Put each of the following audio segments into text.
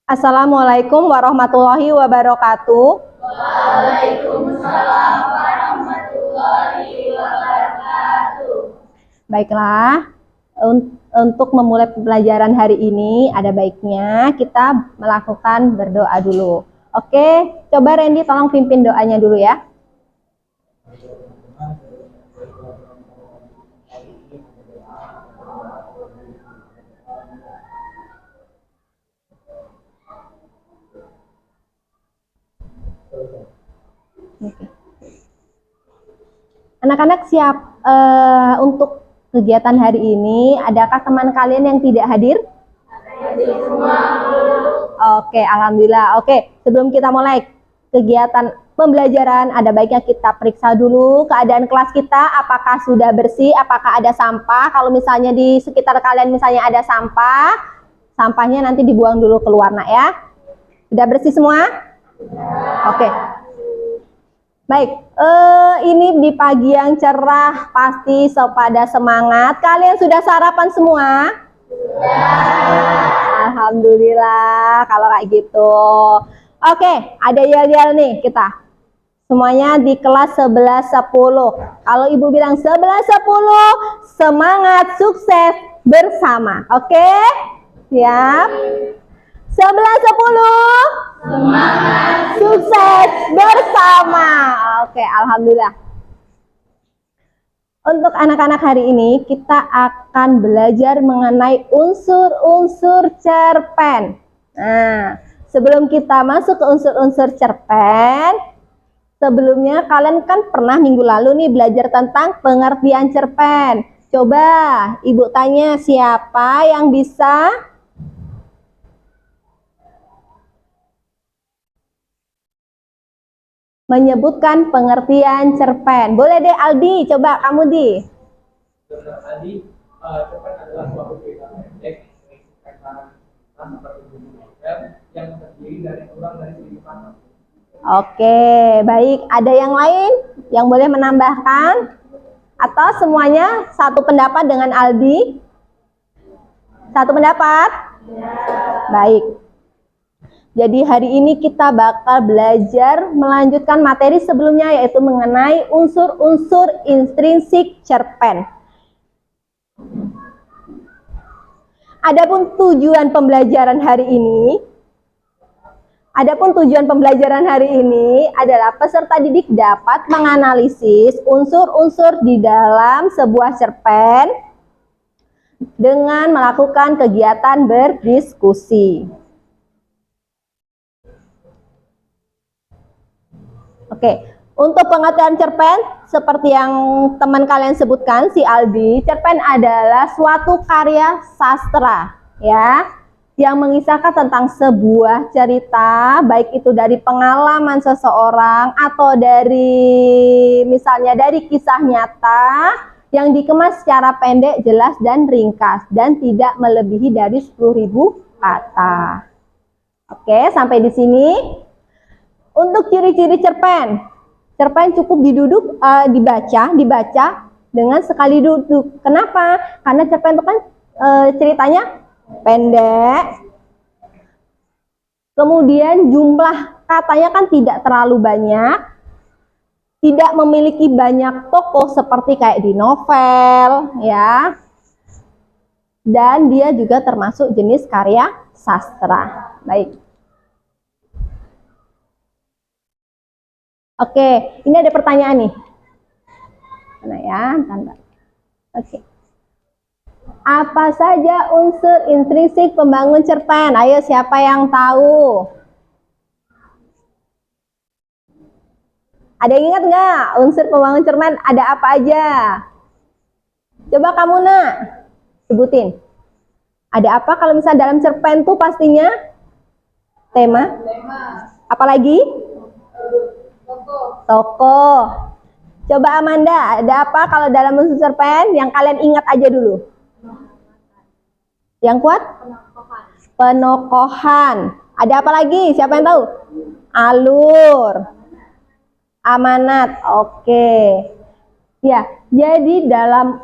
Assalamualaikum warahmatullahi wabarakatuh. Waalaikumsalam warahmatullahi wabarakatuh. Baiklah, untuk memulai pembelajaran hari ini ada baiknya kita melakukan berdoa dulu. Oke, coba Randy tolong pimpin doanya dulu ya. Anak-anak siap untuk kegiatan hari ini? Adakah teman kalian yang tidak hadir? Hadir semua. Oke, alhamdulillah. Oke, sebelum kita mulai kegiatan pembelajaran, ada baiknya kita periksa dulu keadaan kelas kita, apakah sudah bersih, apakah ada sampah. Kalau misalnya di sekitar kalian misalnya ada sampah, sampahnya nanti dibuang dulu keluar, nak ya. Sudah bersih semua? Oke. Baik, ini di pagi yang cerah, pasti pada semangat. Kalian sudah sarapan semua? Alhamdulillah kalau kayak gitu. Oke, ada yel-yel nih kita. Semuanya di kelas 11-10. Kalau ibu bilang 11-10, semangat sukses bersama. Oke? Siap? 11-10, Semangat sukses bersama. Oke, alhamdulillah. Untuk anak-anak hari ini kita akan belajar mengenai unsur-unsur cerpen. Nah, sebelum kita masuk ke unsur-unsur cerpen, sebelumnya kalian kan pernah minggu lalu nih belajar tentang pengertian cerpen. Coba ibu tanya siapa yang bisa menyebutkan pengertian cerpen. Boleh deh Aldi, coba kamu di. Tadi cerpen adalah suatu cerita pendek mengisahkan seperti novel yang terdiri dari kurang dari 1000 kata. Oke, baik. Ada yang lain yang boleh menambahkan? Atau semuanya satu pendapat dengan Aldi? Satu pendapat? Ya. Baik. Jadi hari ini kita bakal belajar melanjutkan materi sebelumnya yaitu mengenai unsur-unsur intrinsik cerpen. Adapun tujuan pembelajaran hari ini adalah peserta didik dapat menganalisis unsur-unsur di dalam sebuah cerpen dengan melakukan kegiatan berdiskusi. Oke, untuk pengertian cerpen, seperti yang teman kalian sebutkan, si Aldi, cerpen adalah suatu karya sastra, ya, yang mengisahkan tentang sebuah cerita, baik itu dari pengalaman seseorang atau dari, misalnya dari kisah nyata, yang dikemas secara pendek, jelas, dan ringkas, dan tidak melebihi dari 10.000 kata. Oke, sampai di sini. Untuk ciri-ciri cerpen, cerpen cukup dibaca dengan sekali duduk. Kenapa? Karena cerpen itu kan ceritanya pendek. Kemudian jumlah katanya kan tidak terlalu banyak. Tidak memiliki banyak tokoh seperti kayak di novel, ya. Dan dia juga termasuk jenis karya sastra. Baik. Oke, ini ada pertanyaan nih. Mana ya? Tanda. Oke. Apa saja unsur intrinsik pembangun cerpen? Ayo, siapa yang tahu? Ada yang ingat nggak unsur pembangun cerpen ada apa aja? Coba kamu nak sebutin. Ada apa kalau misalnya dalam cerpen tuh pastinya tema? Apalagi? Tokoh. Coba Amanda, ada apa kalau dalam unsur cerpen yang kalian ingat aja dulu? Yang kuat? Penokohan. Ada apa lagi? Siapa yang tahu? Alur. Amanat. Oke. Ya, jadi dalam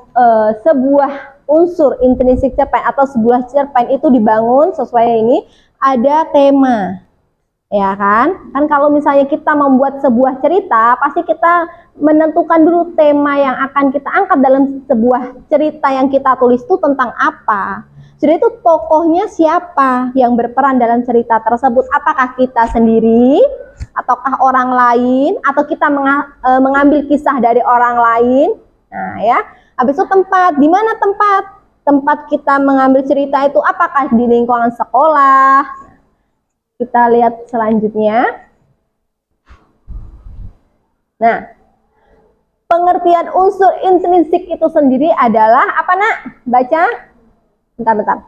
sebuah unsur intrinsik cerpen atau sebuah cerpen itu dibangun sesuai ini ada tema. Ya kan? Kan kalau misalnya kita membuat sebuah cerita, pasti kita menentukan dulu tema yang akan kita angkat dalam sebuah cerita yang kita tulis itu tentang apa. Jadi itu tokohnya siapa yang berperan dalam cerita tersebut? Apakah kita sendiri, ataukah orang lain, atau kita mengambil kisah dari orang lain? Nah ya, habis itu tempat. Di mana tempat? Tempat kita mengambil cerita itu apakah di lingkungan sekolah? Kita lihat selanjutnya. Nah, pengertian unsur intrinsik itu sendiri adalah apa, Nak? Baca. Bentar.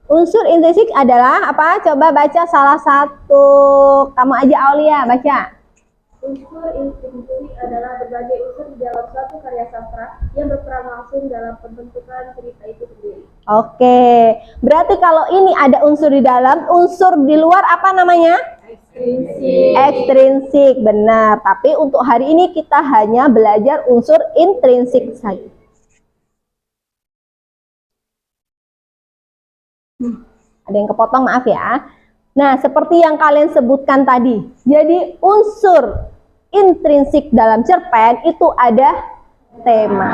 Unsur intrinsik adalah apa? Coba baca salah satu. Kamu aja, Aulia, baca. Unsur intrinsik adalah berbagai unsur di dalam suatu karya sastra yang berperan langsung dalam pembentukan cerita itu sendiri. Oke, berarti kalau ini ada unsur di dalam, unsur di luar apa namanya? Ekstrinsik. Ekstrinsik, benar. Tapi untuk hari ini kita hanya belajar unsur intrinsik saja. Ada yang kepotong, maaf ya. Nah, seperti yang kalian sebutkan tadi. Jadi unsur intrinsik dalam cerpen itu ada tema.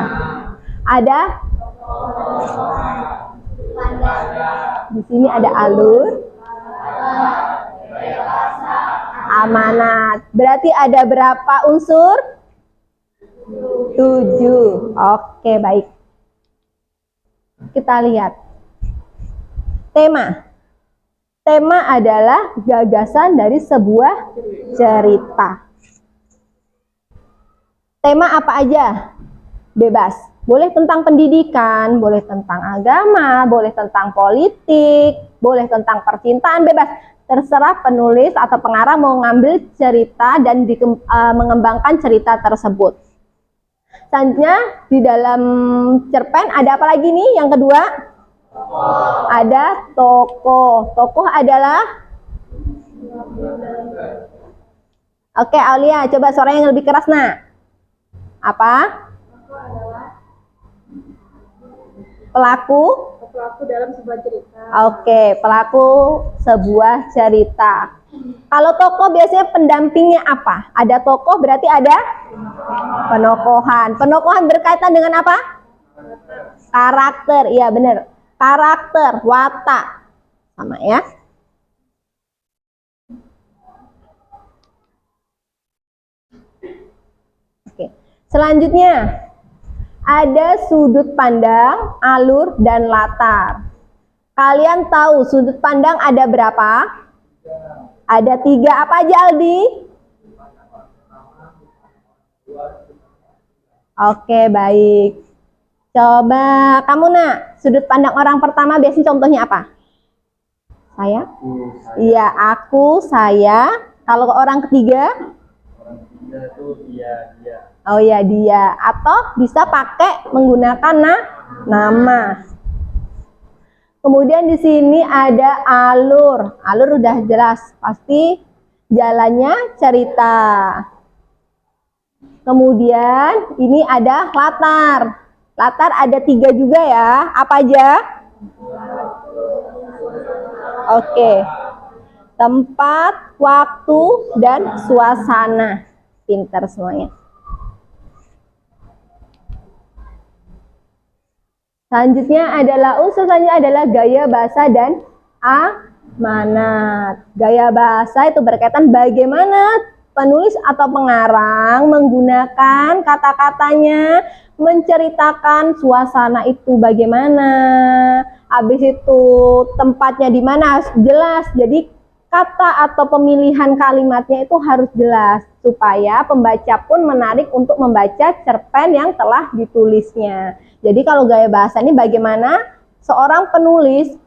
Ada di sini ada alur, amanat. Berarti ada berapa unsur? 7. Oke, baik. Kita lihat. Tema. Tema adalah gagasan dari sebuah cerita. Tema apa aja? Bebas. Boleh tentang pendidikan, boleh tentang agama, boleh tentang politik, boleh tentang percintaan, bebas. Terserah penulis atau pengarang mau ngambil cerita dan mengembangkan cerita tersebut. Selanjutnya di dalam cerpen ada apa lagi nih? Yang kedua, ada tokoh. Tokoh adalah, oke, Aulia, coba suaranya yang lebih keras, Nak. Apa? Pelaku dalam sebuah cerita. Oke, pelaku sebuah cerita. Kalau tokoh biasanya pendampingnya apa? Ada tokoh berarti ada penokohan. Penokohan berkaitan dengan apa? Karakter, iya benar. Karakter, watak. Sama ya. Oke. Selanjutnya, ada sudut pandang, alur, dan latar. Kalian tahu sudut pandang ada berapa? Ada 3. Apa aja, Aldi? Oke, baik. Coba kamu, Nak, sudut pandang orang pertama biasanya contohnya apa? Saya? Iya, aku, saya. Kalau orang ketiga? Orang ketiga itu dia. Oh ya, dia. Atau bisa pakai menggunakan nama. Kemudian di sini ada alur. Alur udah jelas, pasti jalannya cerita. Kemudian ini ada latar. Latar ada 3 juga ya. Apa aja? Oke. Tempat, waktu, dan suasana. Pintar semuanya. Selanjutnya adalah gaya bahasa dan amanat. Gaya bahasa itu berkaitan bagaimana penulis atau pengarang menggunakan kata-katanya, menceritakan suasana itu bagaimana. Habis itu tempatnya di mana harus jelas. Jadi kata atau pemilihan kalimatnya itu harus jelas supaya pembaca pun menarik untuk membaca cerpen yang telah ditulisnya. Jadi kalau gaya bahasa ini bagaimana seorang penulis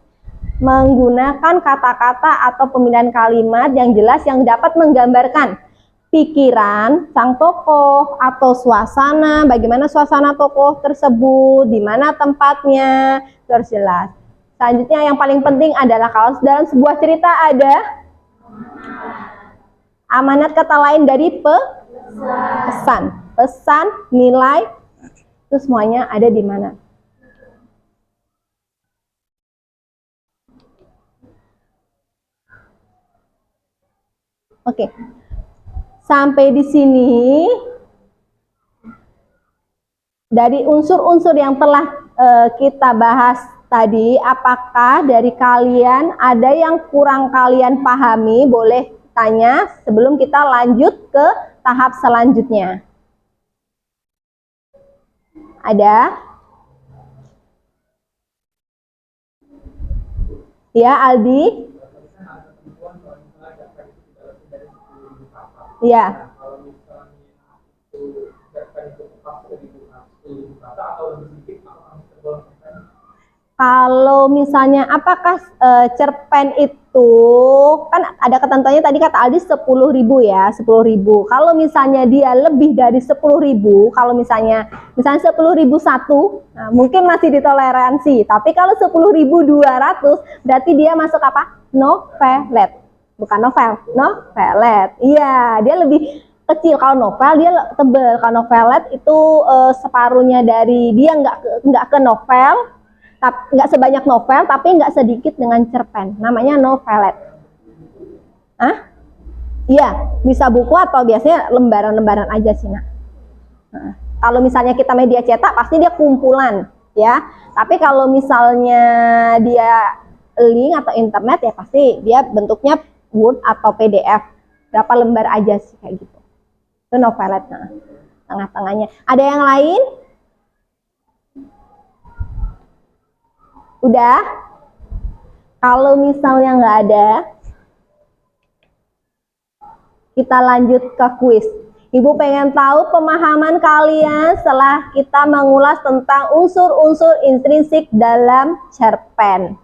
menggunakan kata-kata atau pemilihan kalimat yang jelas yang dapat menggambarkan pikiran sang tokoh atau suasana, bagaimana suasana tokoh tersebut, di mana tempatnya, harus jelas. Selanjutnya yang paling penting adalah kalau dalam sebuah cerita ada amanat, kata lain dari pesan, nilai, itu semuanya ada di mana? Oke. Sampai di sini dari unsur-unsur yang telah kita bahas tadi, apakah dari kalian ada yang kurang kalian pahami? Boleh tanya sebelum kita lanjut ke tahap selanjutnya. Ada? Ya, Aldi? Ya. Kalau misalnya itu cerpen itu pas 1000 kata atau lebih sedikit, apakah tergolong cerpen? Kalau misalnya apakah cerpen itu kan ada ketentuannya tadi kata Aldi 10.000 ya, 10.000. Kalau misalnya dia lebih dari 10.000, kalau misalnya 10.001, nah, mungkin masih ditoleransi. Tapi kalau 10.200 berarti dia masuk apa? Novelet. Bukan novel, novelet. Iya, dia lebih kecil. Kalau novel dia tebel. Kalau novelet itu separuhnya dari dia nggak ke novel. Nggak sebanyak novel, tapi nggak sedikit dengan cerpen. Namanya novelet. Hah? Iya, bisa buku atau biasanya lembaran-lembaran aja sih, Nak. Nah, kalau misalnya kita media cetak, pasti dia kumpulan, ya. Tapi kalau misalnya dia link atau internet, ya pasti dia bentuknya Word atau PDF. Berapa lembar aja sih, kayak gitu. Itu novelet, nah. Tengah-tengahnya. Ada yang lain? Udah? Kalau misalnya nggak ada, kita lanjut ke kuis. Ibu pengen tahu pemahaman kalian setelah kita mengulas tentang unsur-unsur intrinsik dalam cerpen.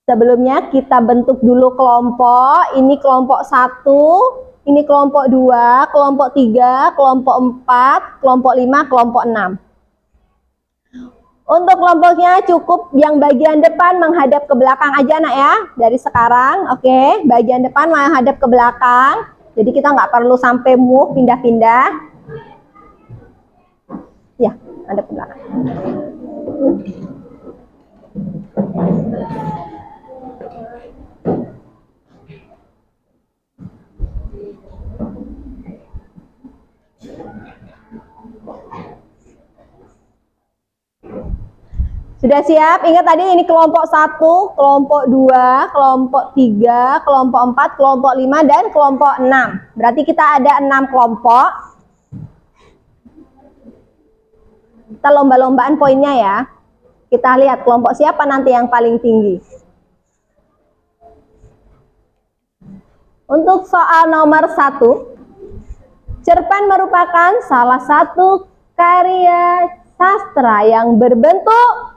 Sebelumnya kita bentuk dulu kelompok. Ini kelompok 1, ini kelompok 2, kelompok 3, kelompok 4, kelompok 5, kelompok 6. Untuk kelompoknya cukup yang bagian depan menghadap ke belakang aja, Nak, ya. Dari sekarang, oke. Bagian depan menghadap ke belakang. Jadi kita nggak perlu sampai move, pindah-pindah. Ya, hadap ke belakang. Sudah siap? Ingat tadi ini kelompok 1, kelompok 2, kelompok 3, kelompok 4, kelompok 5, dan kelompok 6. Berarti kita ada 6 kelompok. Kita lomba-lombaan poinnya ya. Kita lihat kelompok siapa nanti yang paling tinggi. Untuk soal nomor 1, cerpen merupakan salah satu karya sastra yang berbentuk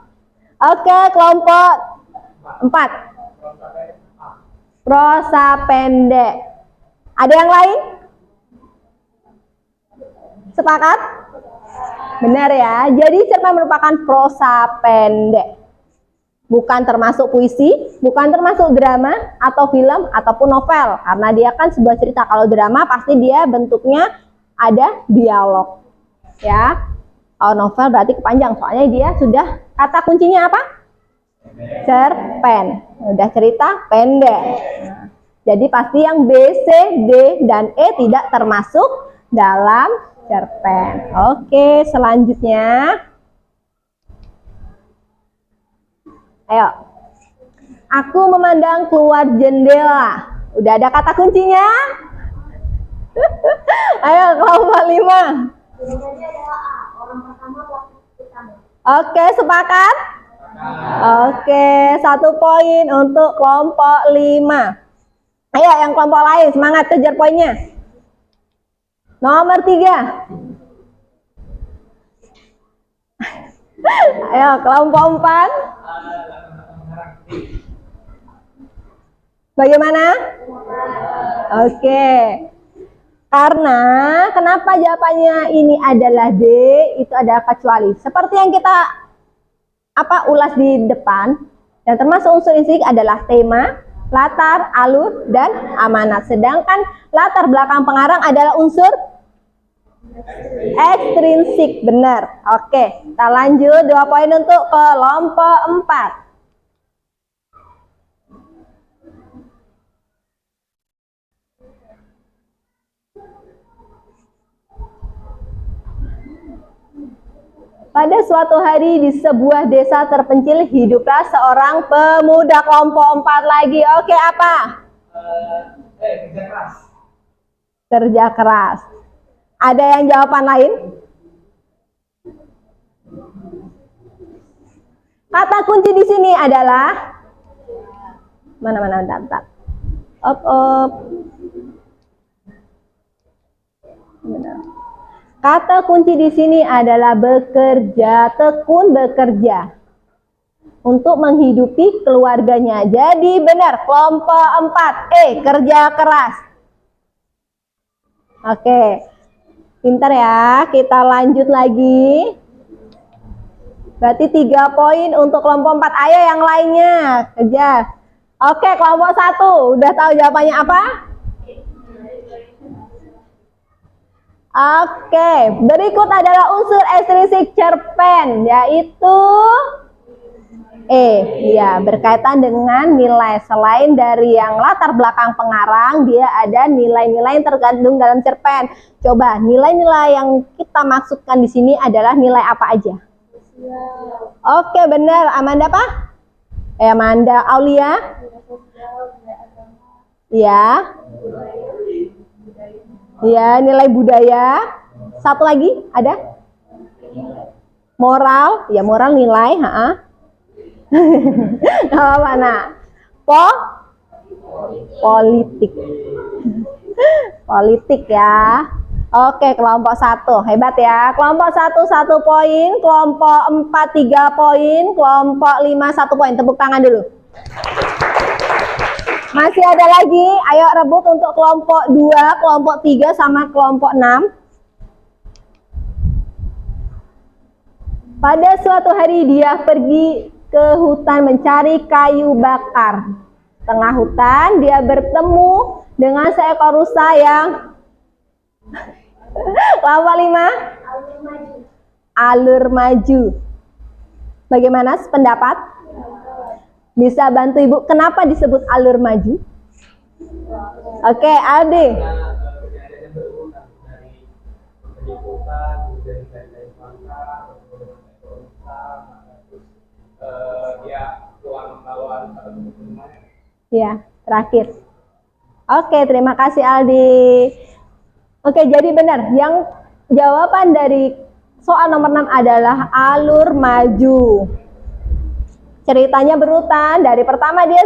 kelompok 4. Prosa pendek. Ada yang lain? Sepakat? Benar ya. Jadi cerpen merupakan prosa pendek. Bukan termasuk puisi, bukan termasuk drama atau film ataupun novel. Karena dia kan sebuah cerita. Kalau drama pasti dia bentuknya ada dialog. Ya. Kalau novel berarti kepanjang, soalnya dia sudah kata kuncinya apa? Cerpen. Udah cerita pendek. Nah, jadi pasti yang B, C, D, dan E tidak termasuk dalam cerpen. Oke, selanjutnya. Ayo. Aku memandang keluar jendela. Udah ada kata kuncinya? Ayo, kelompok 5. Jawabannya adalah A. Orang pertama pelaku utama. Oke, sepakat? Oke, 1 poin untuk kelompok 5. Ayo, yang kelompok lain, semangat kejar poinnya. Nomor 3. Ayo, kelompok 4. Bagaimana? Oke. Karena kenapa jawabannya ini adalah D, itu adalah kecuali. Seperti yang kita ulas di depan, dan termasuk unsur intrinsik adalah tema, latar, alur, dan amanat. Sedangkan latar belakang pengarang adalah unsur ekstrinsik. Benar. Oke, kita lanjut 2 poin untuk kelompok 4. Pada suatu hari di sebuah desa terpencil hiduplah seorang pemuda. Kelompok 4 lagi. Oke, apa? Kerja keras. Kerja keras. Ada yang jawaban lain? Kata kunci di sini adalah mana bentar. Op. Benar. Kata kunci di sini adalah bekerja, tekun bekerja untuk menghidupi keluarganya. Jadi benar, kelompok 4 kerja keras. Oke, pintar ya. Kita lanjut lagi. Berarti 3 poin untuk kelompok 4. Ayo yang lainnya, kejar. Oke, kelompok 1 udah tahu jawabannya apa? Oke, berikut adalah unsur ekstrinsik cerpen, yaitu ya, berkaitan dengan nilai. Selain dari yang latar belakang pengarang, dia ada nilai-nilai yang tergandung dalam cerpen. Coba, nilai-nilai yang kita maksudkan di sini adalah nilai apa aja? Oke, benar. Amanda apa? Amanda. Aulia? Ya. Ya, nilai budaya. Satu lagi ada? Moral. Ya, moral nilai. Mana? Politik. Politik ya. Oke, kelompok 1. Hebat ya. Kelompok 1 1 poin, kelompok 4 3 poin, kelompok 5 1 poin. Tepuk tangan dulu. Masih ada lagi, ayo rebut untuk kelompok 2, kelompok 3, sama kelompok 6. Pada suatu hari dia pergi ke hutan mencari kayu bakar. Tengah hutan dia bertemu dengan seekor rusa yang kelompok 5, alur maju. Bagaimana pendapat? Bisa bantu Ibu, kenapa disebut alur maju? Oke, Aldi. Ya, terakhir. Oke, terima kasih Aldi. Oke, jadi benar, yang jawaban dari soal nomor 6 adalah alur maju. Ceritanya berurutan, dari pertama dia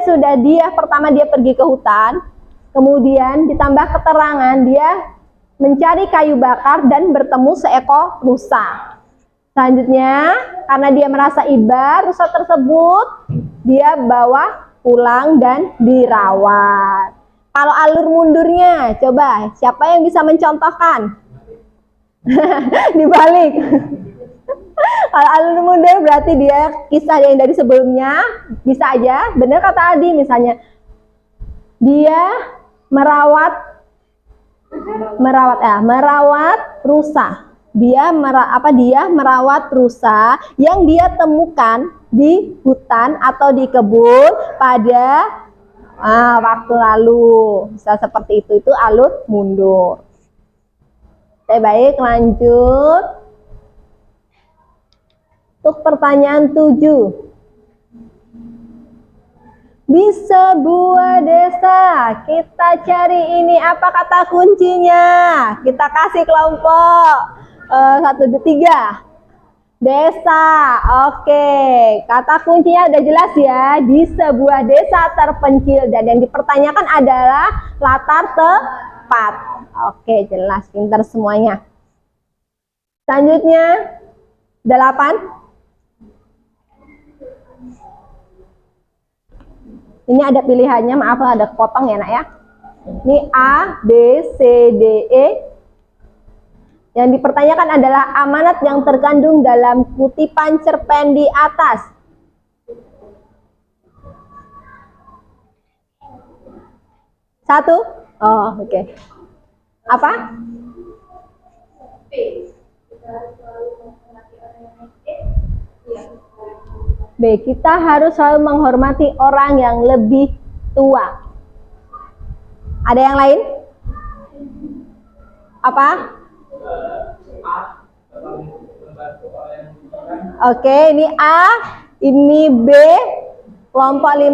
pergi ke hutan, kemudian ditambah keterangan dia mencari kayu bakar dan bertemu seekor rusa. Selanjutnya, karena dia merasa iba rusa tersebut, dia bawa pulang dan dirawat. Kalau alur mundurnya, coba siapa yang bisa mencontohkan? Dibalik. Kalau alur mundur berarti dia kisah yang dari sebelumnya, bisa aja benar kata Adi, misalnya dia merawat rusa. Dia merawat rusa yang dia temukan di hutan atau di kebun pada waktu lalu. Bisa seperti itu alur mundur. Oke, baik, lanjut. Untuk pertanyaan 7. Di sebuah desa, kita cari ini apa kata kuncinya? Kita kasih kelompok 1, 2, 3. Desa. Oke, kata kuncinya udah jelas ya. Di sebuah desa terpencil, dan yang dipertanyakan adalah latar tepat. Oke, jelas, pintar semuanya. Selanjutnya 8. Ini ada pilihannya, maaf ada potong ya nak ya. Ini A, B, C, D, E. Yang dipertanyakan adalah amanat yang terkandung dalam kutipan cerpen di atas. Satu? Oh, oke. Apa? B. Kita harus selalu menghormati orang yang naik. Iya. B. Kita harus selalu menghormati orang yang lebih tua. Ada yang lain? Apa? A, membantu orang yang Oke, ini A, ini B, kelompok 5.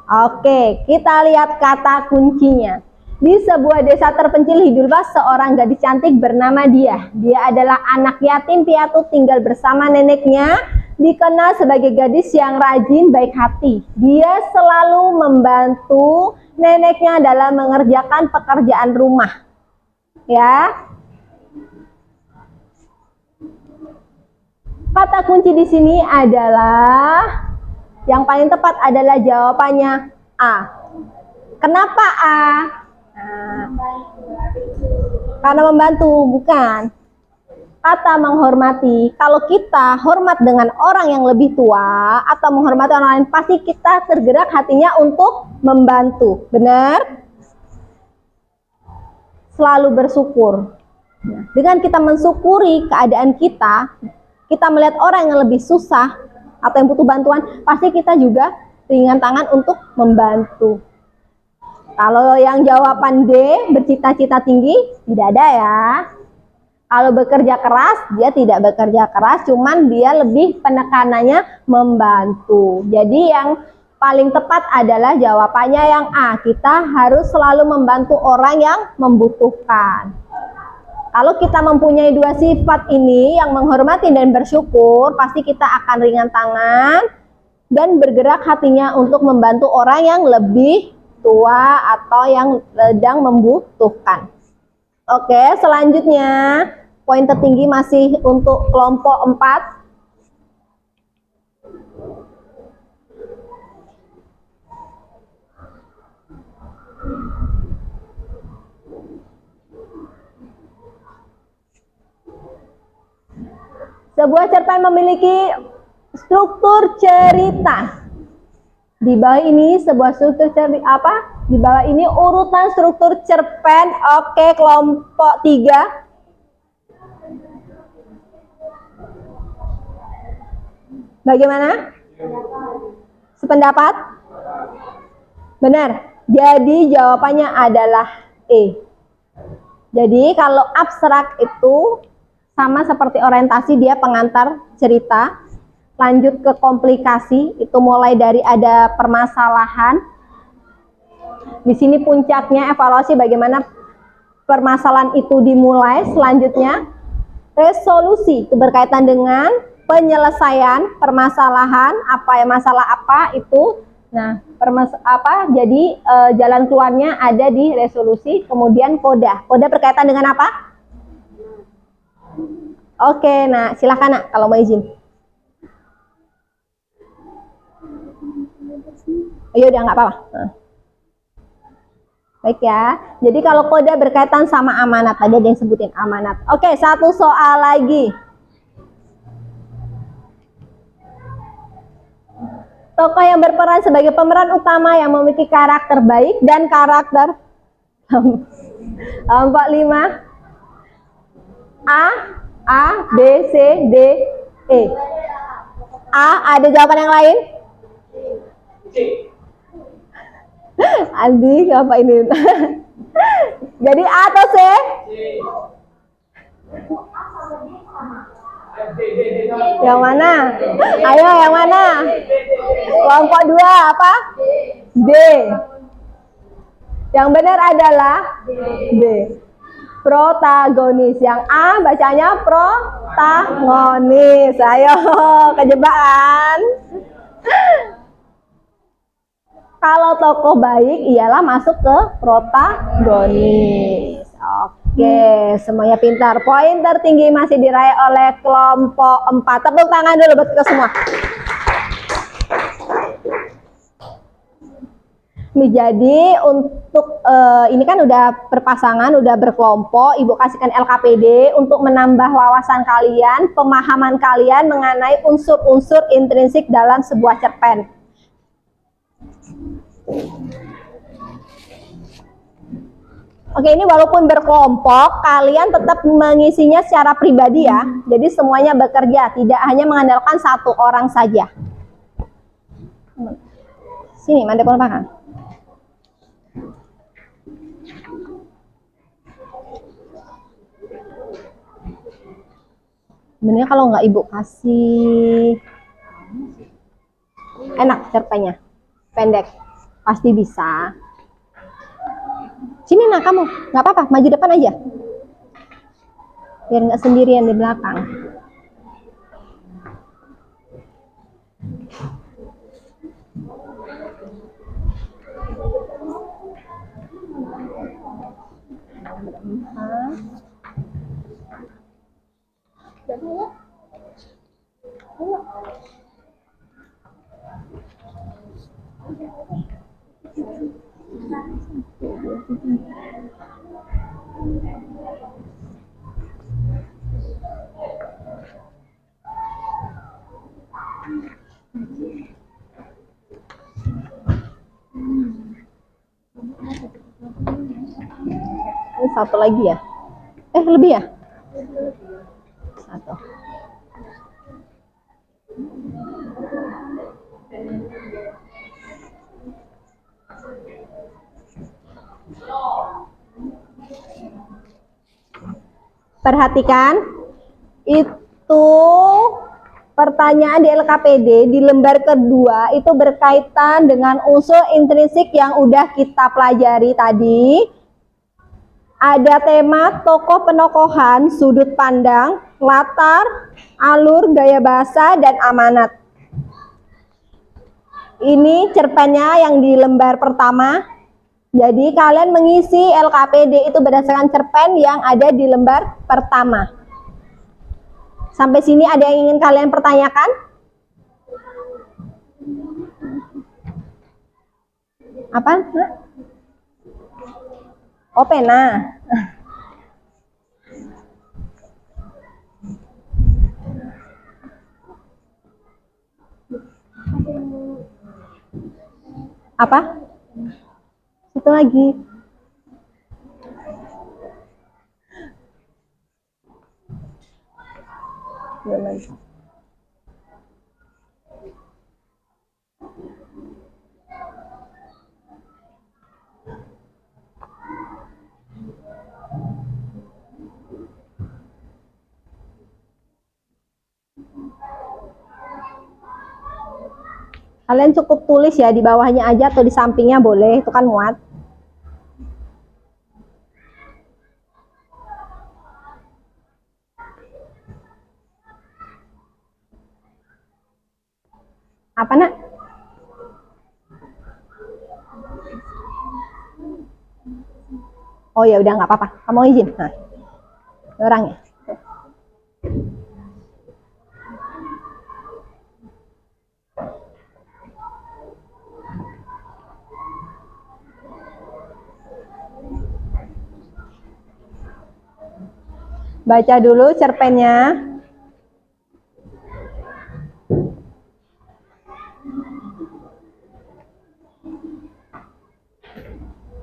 Oke, kita lihat kata kuncinya. Di sebuah desa terpencil hiduplah seorang gadis cantik bernama Dia. Dia adalah anak yatim piatu tinggal bersama neneknya. Dikenal sebagai gadis yang rajin, baik hati. Dia selalu membantu neneknya dalam mengerjakan pekerjaan rumah. Ya. Kata kunci di sini adalah yang paling tepat adalah jawabannya A. Kenapa A? Karena membantu, bukan. Kata menghormati, kalau kita hormat dengan orang yang lebih tua atau menghormati orang lain, pasti kita tergerak hatinya untuk membantu. Benar? Selalu bersyukur. Nah, dengan kita mensyukuri keadaan kita melihat orang yang lebih susah atau yang butuh bantuan, pasti kita juga ringan tangan untuk membantu. Kalau yang jawaban D, bercita-cita tinggi, tidak ada ya. Kalau bekerja keras, dia tidak bekerja keras, cuman dia lebih penekanannya membantu. Jadi yang paling tepat adalah jawabannya yang A. Kita harus selalu membantu orang yang membutuhkan. Kalau kita mempunyai dua sifat ini, yang menghormati dan bersyukur, pasti kita akan ringan tangan dan bergerak hatinya untuk membantu orang yang lebih tua atau yang sedang membutuhkan. Oke, selanjutnya poin tertinggi masih untuk kelompok 4. Sebuah cerpen memiliki struktur cerita. Di bawah ini sebuah struktur cerita apa? Di bawah ini urutan struktur cerpen. Oke, kelompok 3. Bagaimana? Sependapat? Benar. Jadi jawabannya adalah E. Jadi kalau abstrak itu sama seperti orientasi, dia pengantar cerita. Lanjut ke komplikasi, itu mulai dari ada permasalahan. Di sini puncaknya evaluasi bagaimana permasalahan itu dimulai. Selanjutnya resolusi, itu berkaitan dengan penyelesaian permasalahan, apa ya, masalah apa itu. Nah, jadi jalan keluarnya ada di resolusi. Kemudian koda. Koda berkaitan dengan apa? Oke, nah silakan nak kalau mau izin. Ayo udah nggak apa-apa. Nah. Baik ya. Jadi kalau koda berkaitan sama amanat, tadi ada yang sebutin amanat. Oke, satu soal lagi. Tokoh yang berperan sebagai pemeran utama yang memiliki karakter baik dan karakter 45. A, B, C, D, E. A, ada jawaban yang lain? Andi, apa ini? Jadi A atau C? Yang mana? Ayo, yang mana? Kelompok 2 apa? D. Yang benar adalah D. Protagonis. Yang A bacanya protagonis. Ayo, kejebakan. Kalau tokoh baik ialah masuk ke protagonis. Oke, semuanya pintar. Poin tertinggi masih diraih oleh kelompok 4. Tepuk tangan dulu buat kita semua. Jadi untuk ini kan udah berpasangan, udah berkelompok. Ibu kasihkan LKPD untuk menambah wawasan kalian, pemahaman kalian mengenai unsur-unsur intrinsik dalam sebuah cerpen. Oke, ini walaupun berkelompok, kalian tetap mengisinya secara pribadi ya. Jadi semuanya bekerja, tidak hanya mengandalkan satu orang saja. Sini, mandek belakang. Sebenarnya kalau nggak ibu kasih, enak cerpennya, pendek, pasti bisa. Sini nak kamu, nggak apa-apa, maju depan aja, biar nggak sendirian di belakang. Ini satu lagi ya? Lebih ya? Satu. Perhatikan, itu pertanyaan di LKPD di lembar kedua itu berkaitan dengan unsur intrinsik yang udah kita pelajari tadi. Ada tema tokoh penokohan, sudut pandang, latar, alur, gaya bahasa, dan amanat. Ini cerpennya yang di lembar pertama. Jadi kalian mengisi LKPD itu berdasarkan cerpen yang ada di lembar pertama. Sampai sini ada yang ingin kalian pertanyakan? Apa? Oh, pena. Apa? Satu lagi. Kalian cukup tulis ya di bawahnya aja atau di sampingnya boleh, itu kan muat. Apa nak? Oh ya udah nggak apa-apa, kamu izin. Nah, orang ya. Baca dulu cerpennya.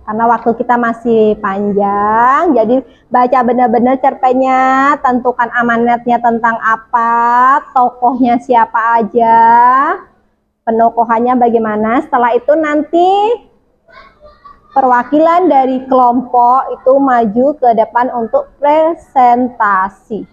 Karena waktu kita masih panjang, jadi baca benar-benar cerpennya, tentukan amanatnya tentang apa, tokohnya siapa aja, penokohannya bagaimana. Setelah itu nanti perwakilan dari kelompok itu maju ke depan untuk presentasi.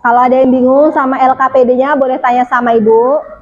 Kalau ada yang bingung sama LKPD-nya boleh tanya sama Ibu.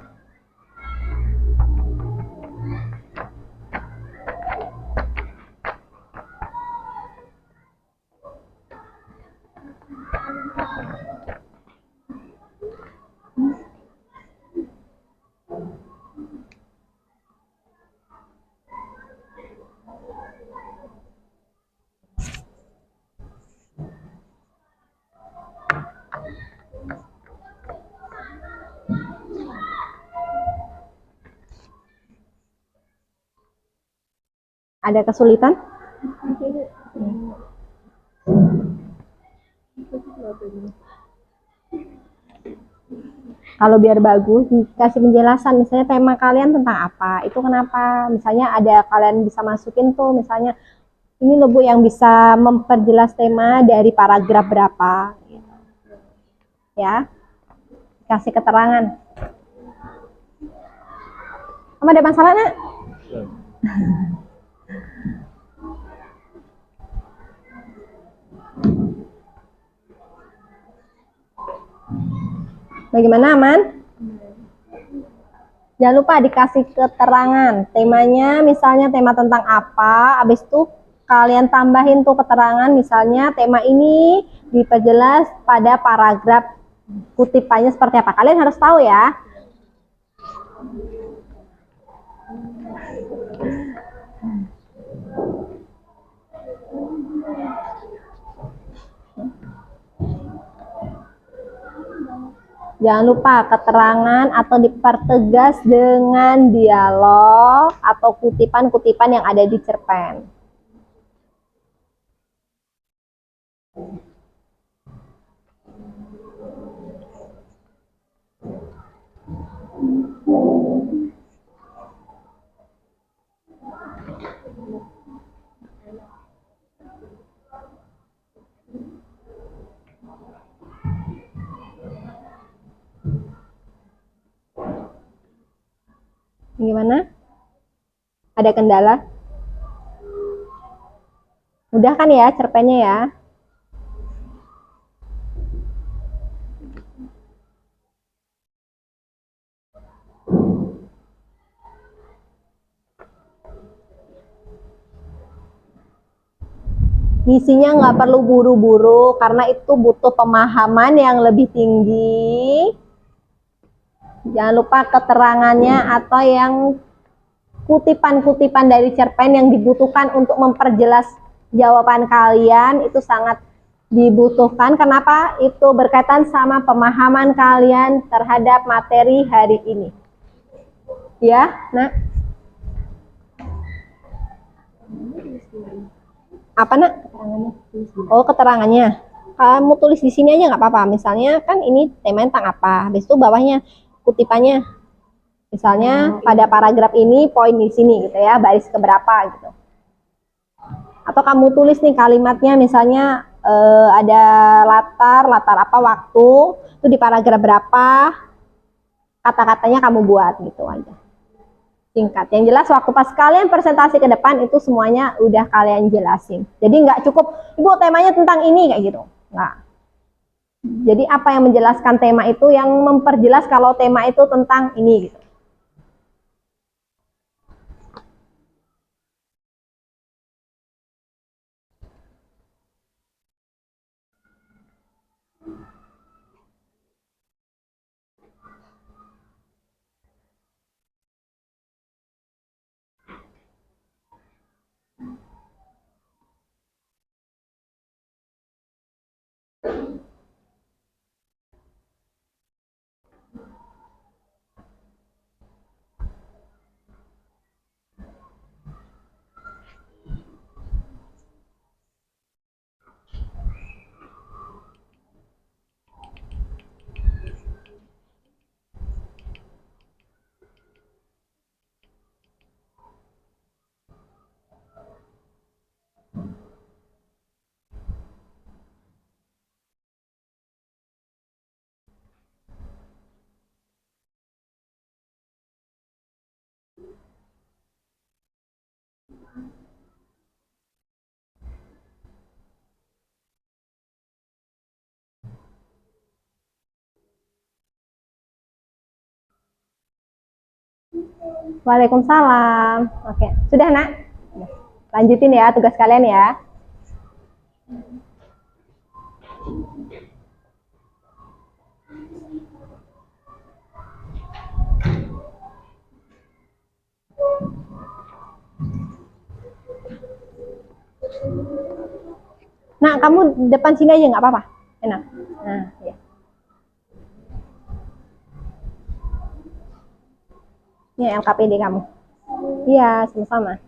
Ada kesulitan? Kalau biar bagus, dikasih penjelasan, misalnya tema kalian tentang apa, itu kenapa, misalnya ada kalian bisa masukin tuh, misalnya ini loh Bu yang bisa memperjelas tema dari paragraf berapa, gitu. Ya, kasih keterangan. Kamu ada masalah nak? Bagaimana, aman? Jangan lupa dikasih keterangan. Temanya misalnya tema tentang apa, habis itu kalian tambahin tuh keterangan, misalnya tema ini diperjelas pada paragraf kutipannya seperti apa. Kalian harus tahu ya. Jangan lupa keterangan atau dipertegas dengan dialog atau kutipan-kutipan yang ada di cerpen. Gimana? Ada kendala? Mudah kan ya cerpennya ya? Ngisinya nggak perlu buru-buru karena itu butuh pemahaman yang lebih tinggi. Jangan lupa keterangannya atau yang kutipan-kutipan dari cerpen yang dibutuhkan untuk memperjelas jawaban kalian itu sangat dibutuhkan. Kenapa? Itu berkaitan sama pemahaman kalian terhadap materi hari ini. Ya, nah. Apa nak? Keterangannya. Oh, keterangannya. Kamu tulis di sini aja nggak apa-apa. Misalnya kan ini temanya tentang apa. Habis itu bawahnya kutipannya. Misalnya pada paragraf ini poin di sini gitu ya, baris keberapa gitu. Atau kamu tulis nih kalimatnya misalnya ada latar apa waktu, itu di paragraf berapa, kata-katanya kamu buat gitu aja. Singkat. Yang jelas waktu pas kalian presentasi ke depan itu semuanya udah kalian jelasin. Jadi nggak cukup, Ibu temanya tentang ini kayak gitu. Nggak. Jadi apa yang menjelaskan tema itu, yang memperjelas kalau tema itu tentang ini gitu. Waalaikumsalam. Oke, sudah nak? Lanjutin ya tugas kalian ya. Nah, kamu depan sini aja nggak apa-apa. Enak. Nah, ya. Ini LKPD kamu. Iya, sama-sama.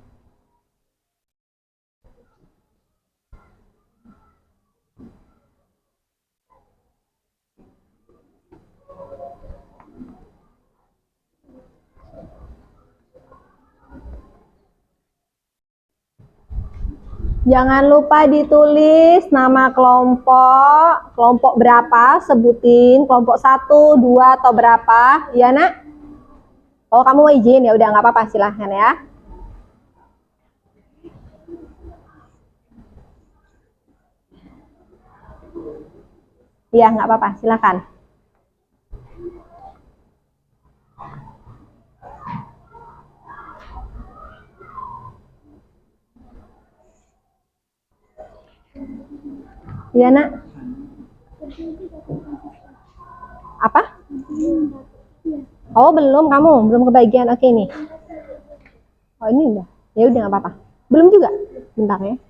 Jangan lupa ditulis nama kelompok, kelompok berapa, sebutin kelompok 1, 2 atau berapa, ya nak? Oh kamu mau izin, ya udah nggak apa-apa, silahkan ya. Iya nggak apa-apa, silahkan. Iya nak. Apa? Oh belum, kamu belum kebagian. Oke nih. Oh ini udah. Ya udah nggak apa-apa. Belum juga. Bentar ya.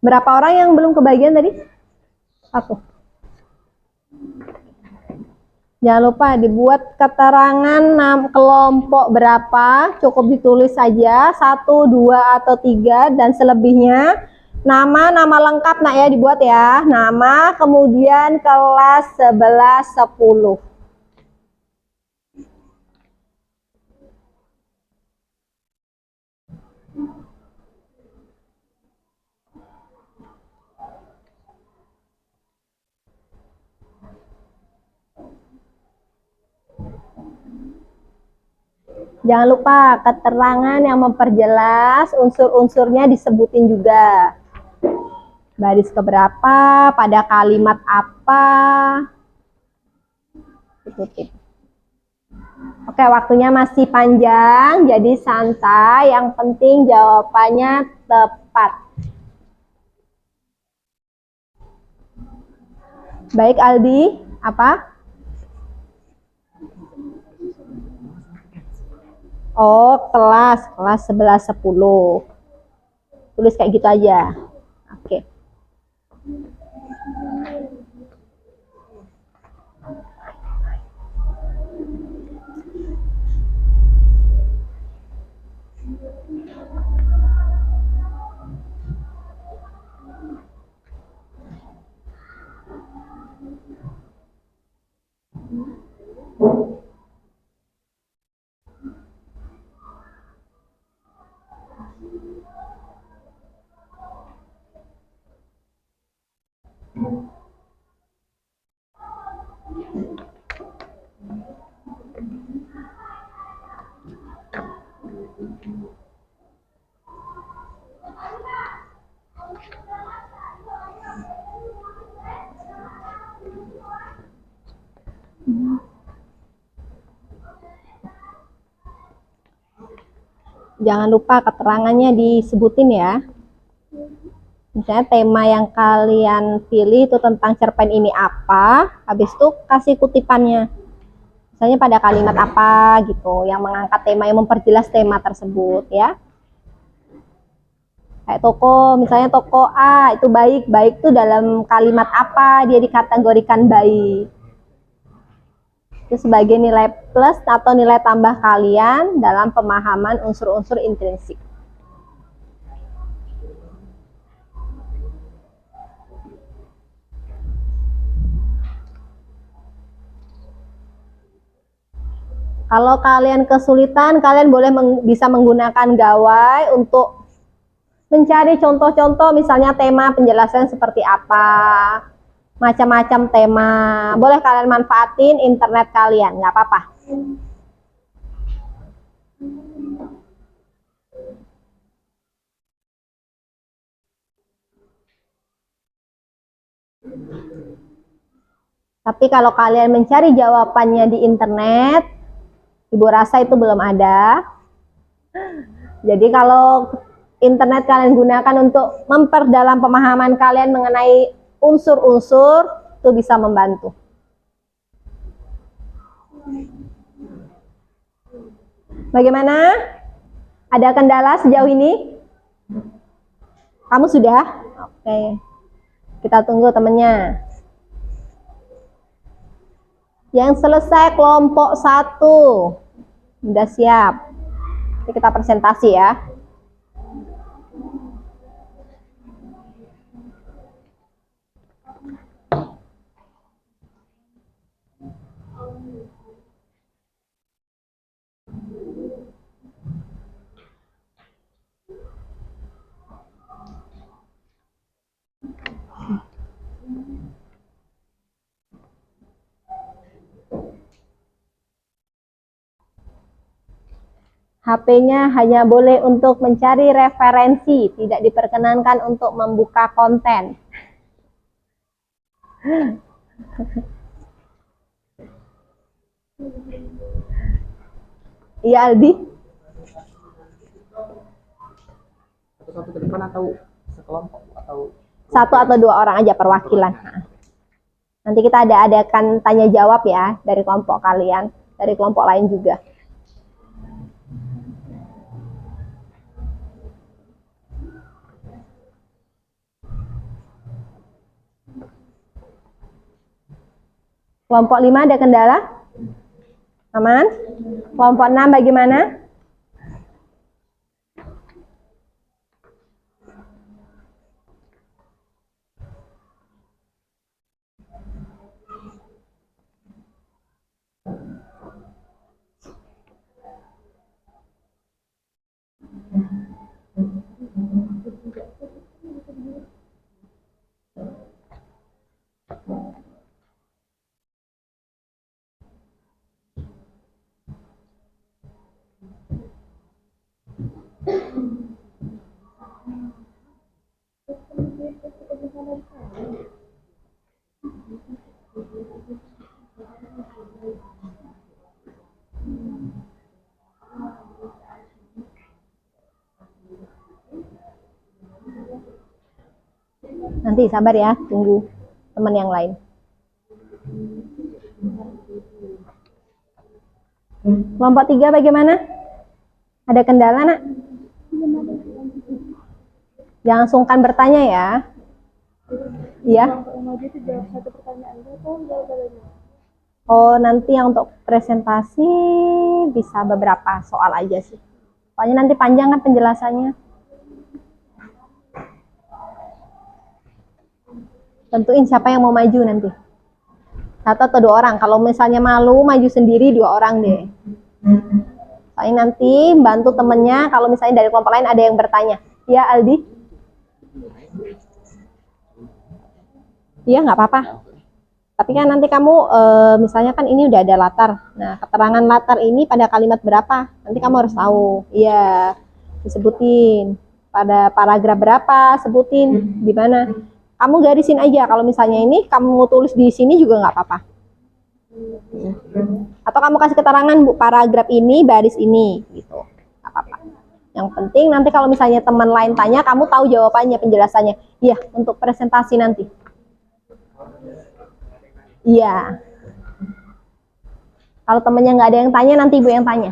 Berapa orang yang belum kebagian tadi? 1. Jangan lupa dibuat keterangan kelompok berapa, cukup ditulis saja 1, 2 atau 3 dan selebihnya nama lengkap nak ya, dibuat ya. Nama, kemudian kelas 11, 10. Jangan lupa keterangan yang memperjelas unsur-unsurnya disebutin juga. Baris keberapa, pada kalimat apa. Ikutin. Oke, waktunya masih panjang, jadi santai. Yang penting jawabannya tepat. Baik Aldi, apa? Oh, kelas 11, 10. Tulis kayak gitu aja. Oke. Jangan lupa keterangannya disebutin ya. Misalnya tema yang kalian pilih itu tentang cerpen ini apa, habis itu kasih kutipannya. Misalnya pada kalimat apa gitu, yang mengangkat tema, yang memperjelas tema tersebut ya. Kayak toko, misalnya toko A itu baik, baik itu dalam kalimat apa dia dikategorikan baik. Itu sebagai nilai plus atau nilai tambah kalian dalam pemahaman unsur-unsur intrinsik. Kalau kalian kesulitan, kalian boleh bisa menggunakan gawai untuk mencari contoh-contoh, misalnya tema penjelasan seperti apa, macam-macam tema. Boleh kalian manfaatin internet kalian, nggak apa-apa. Tapi kalau kalian mencari jawabannya di internet, Ibu rasa itu belum ada. Jadi kalau internet kalian gunakan untuk memperdalam pemahaman kalian mengenai unsur-unsur, itu bisa membantu. Bagaimana? Ada kendala sejauh ini? Kamu sudah? Oke. Kita tunggu temennya. Yang selesai kelompok 1. Udah siap. Nanti kita presentasi ya. HP-nya hanya boleh untuk mencari referensi, tidak diperkenankan untuk membuka konten. Iya, Aldi? Satu-satu ke depan atau sekelompok atau Satu atau dua orang aja perwakilan. Nah, nanti kita adakan tanya jawab ya dari kelompok kalian, dari kelompok lain juga. Kelompok 5 ada kendala? Aman? Kelompok 6 bagaimana? Nanti sabar ya, tunggu teman yang lain. Kelompok 3 bagaimana? Ada kendala, Nak? Jangan sungkan bertanya ya. Iya. Oh, nanti yang untuk presentasi bisa beberapa soal aja sih. Soalnya nanti panjang kan penjelasannya. Tentuin siapa yang mau maju nanti. Satu atau dua orang. Kalau misalnya malu, maju sendiri 2 orang deh. Soalnya nanti bantu temennya. Kalau misalnya dari kelompok lain ada yang bertanya. Ya, Aldi? Iya, nggak apa-apa. Tapi kan nanti kamu, misalnya kan ini udah ada latar. Nah, keterangan latar ini pada kalimat berapa? Nanti kamu harus tahu. Iya, disebutin. Pada paragraf berapa, sebutin di mana. Kamu garisin aja. Kalau misalnya ini kamu tulis di sini juga nggak apa-apa. Atau kamu kasih keterangan, Bu, paragraf ini, baris ini, gitu. Nggak apa-apa. Yang penting nanti kalau misalnya teman lain tanya, kamu tahu jawabannya, penjelasannya. Iya, untuk presentasi nanti. Iya. Kalau temennya nggak ada yang tanya, nanti Ibu yang tanya.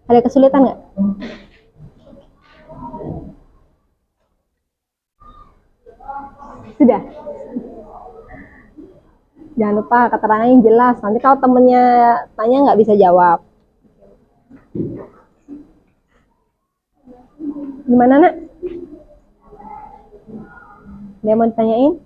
Ada kesulitan nggak? Sudah. Jangan lupa keterangan yang jelas. Nanti kalau temennya tanya nggak bisa jawab. Gimana, Nak? Dia mau ditanyain?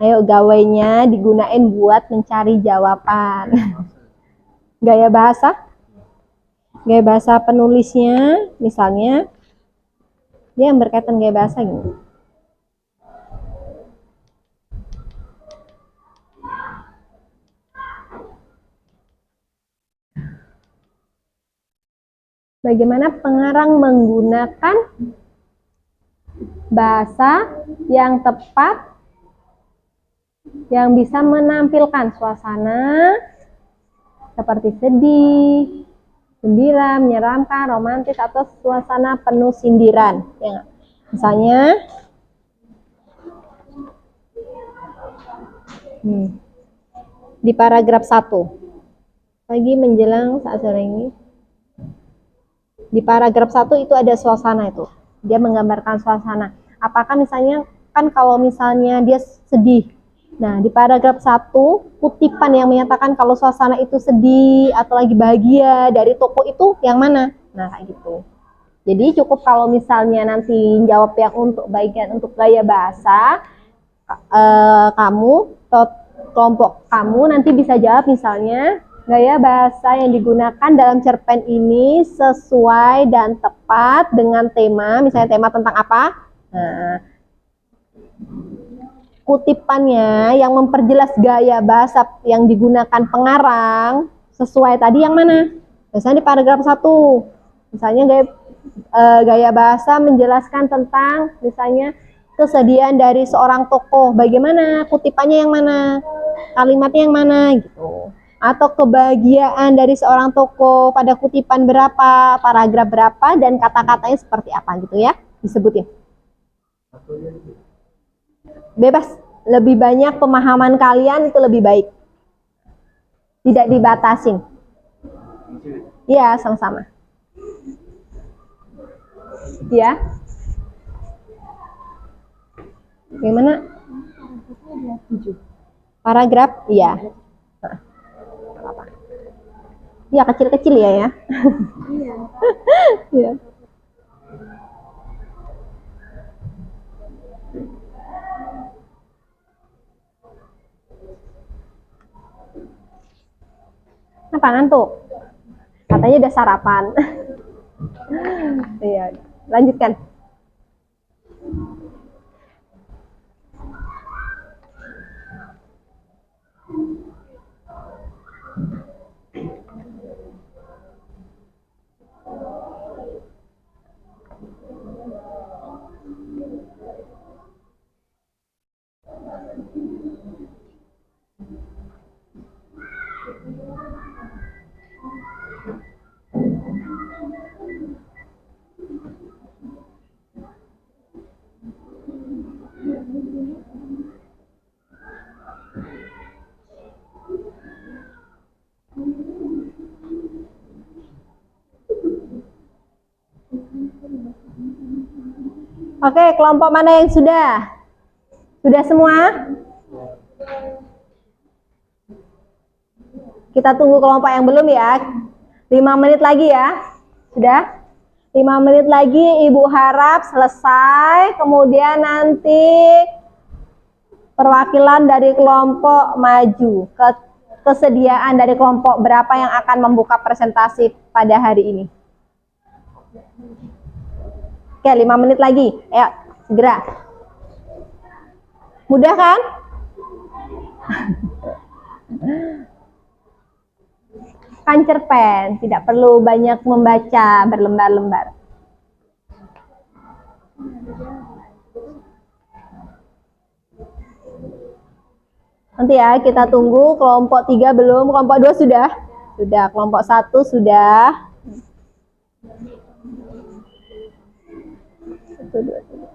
Ayo, gawainya digunain buat mencari jawaban. Gaya bahasa? Gaya bahasa penulisnya, misalnya, dia yang berkaitan gaya bahasa gini. Bagaimana pengarang menggunakan bahasa yang tepat yang bisa menampilkan suasana seperti sedih, gembira, menyeramkan, romantis, atau suasana penuh sindiran. Ya, misalnya, di paragraf 1, pagi menjelang saat sore ini, di paragraf 1 itu ada suasana itu. Dia menggambarkan suasana. Apakah misalnya, kan kalau misalnya dia sedih, nah di paragraf 1, kutipan yang menyatakan kalau suasana itu sedih atau lagi bahagia dari tokoh itu yang mana? Nah kayak gitu. Jadi cukup kalau misalnya nanti jawab yang untuk bagian untuk gaya bahasa, kamu atau kelompok kamu nanti bisa jawab misalnya gaya bahasa yang digunakan dalam cerpen ini sesuai dan tepat dengan tema, misalnya tema tentang apa. Nah, kutipannya yang memperjelas gaya bahasa yang digunakan pengarang sesuai tadi yang mana? Misalnya di paragraf 1, misalnya gaya bahasa menjelaskan tentang misalnya kesedihan dari seorang tokoh. Bagaimana kutipannya yang mana? Kalimatnya yang mana gitu. Atau kebahagiaan dari seorang tokoh pada kutipan berapa, paragraf berapa, dan kata-katanya seperti apa gitu ya, disebutin. Bebas, lebih banyak pemahaman kalian itu lebih baik. Tidak dibatasin. Iya, sama-sama. Ya. Bagaimana? Paragraf, iya. Iya, kecil-kecil ya. Iya. Iya. Apa ngantuk? Katanya udah sarapan. Iya, lanjutkan. Oke, kelompok mana yang sudah? Sudah semua? Kita tunggu kelompok yang belum ya. 5 menit lagi ya. Sudah? 5 menit lagi Ibu harap selesai. Kemudian nanti perwakilan dari kelompok maju. Kesediaan dari kelompok berapa yang akan membuka presentasi pada hari ini. Oke, 5 menit lagi. Ayo, segera. Mudah kan? Kan cerpen, tidak perlu banyak membaca berlembar-lembar. Nanti ya, kita tunggu kelompok 3 belum, kelompok 2 sudah? Sudah, kelompok 1 sudah. 1, 2, 3.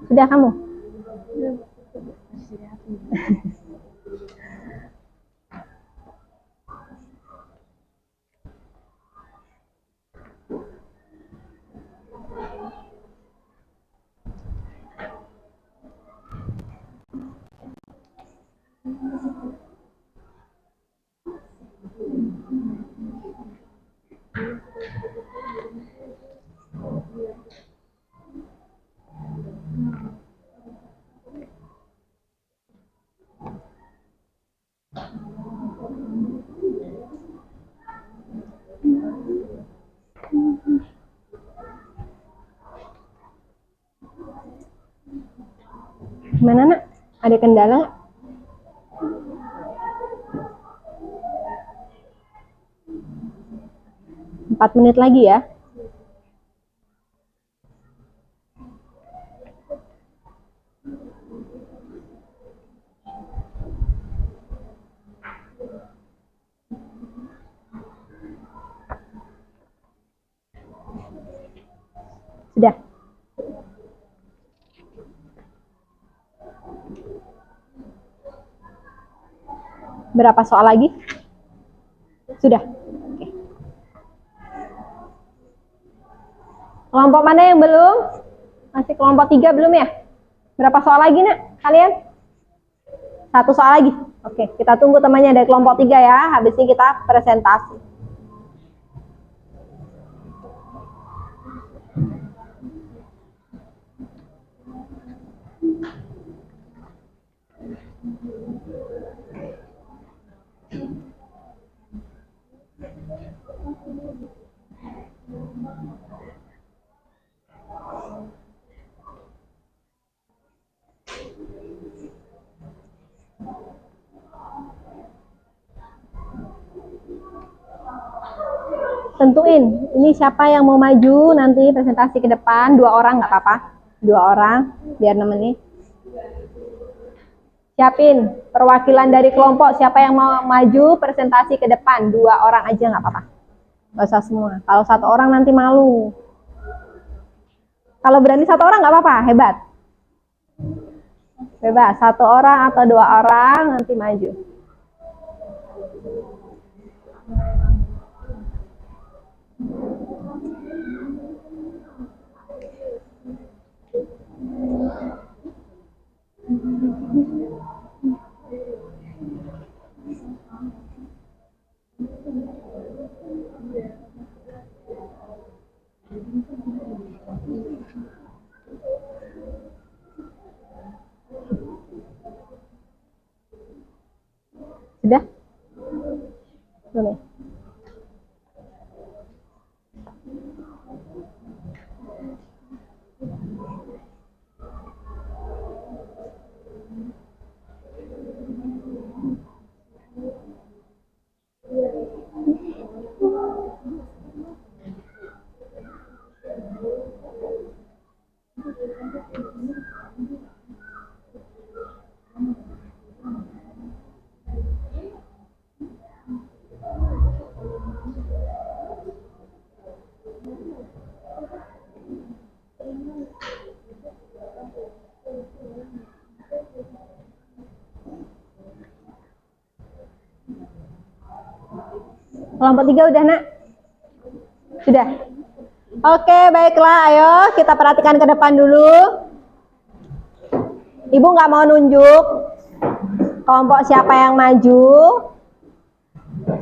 Sudah kamu? Gimana nak? Ada kendala nggak? Empat menit lagi ya. Sudah. Berapa soal lagi? Sudah. Oke. Kelompok mana yang belum? Masih kelompok 3 belum ya? Berapa soal lagi nak kalian? 1 soal lagi. Oke, kita tunggu temannya dari kelompok 3 ya. Habis ini kita presentasi. Tentuin, ini siapa yang mau maju nanti presentasi ke depan. 2 orang nggak apa-apa, 2 orang biar nemenin. Siapin perwakilan dari kelompok, siapa yang mau maju presentasi ke depan. 2 orang aja nggak apa-apa, nggak usah semua. Kalau 1 orang nanti malu. Kalau berani 1 orang nggak apa-apa, hebat. Bebas, 1 orang atau 2 orang nanti maju. Sudah? Belum ya? Kelompok 3 udah nak? Sudah? Oke, baiklah, ayo kita perhatikan ke depan dulu. Ibu nggak mau nunjuk kelompok siapa yang maju.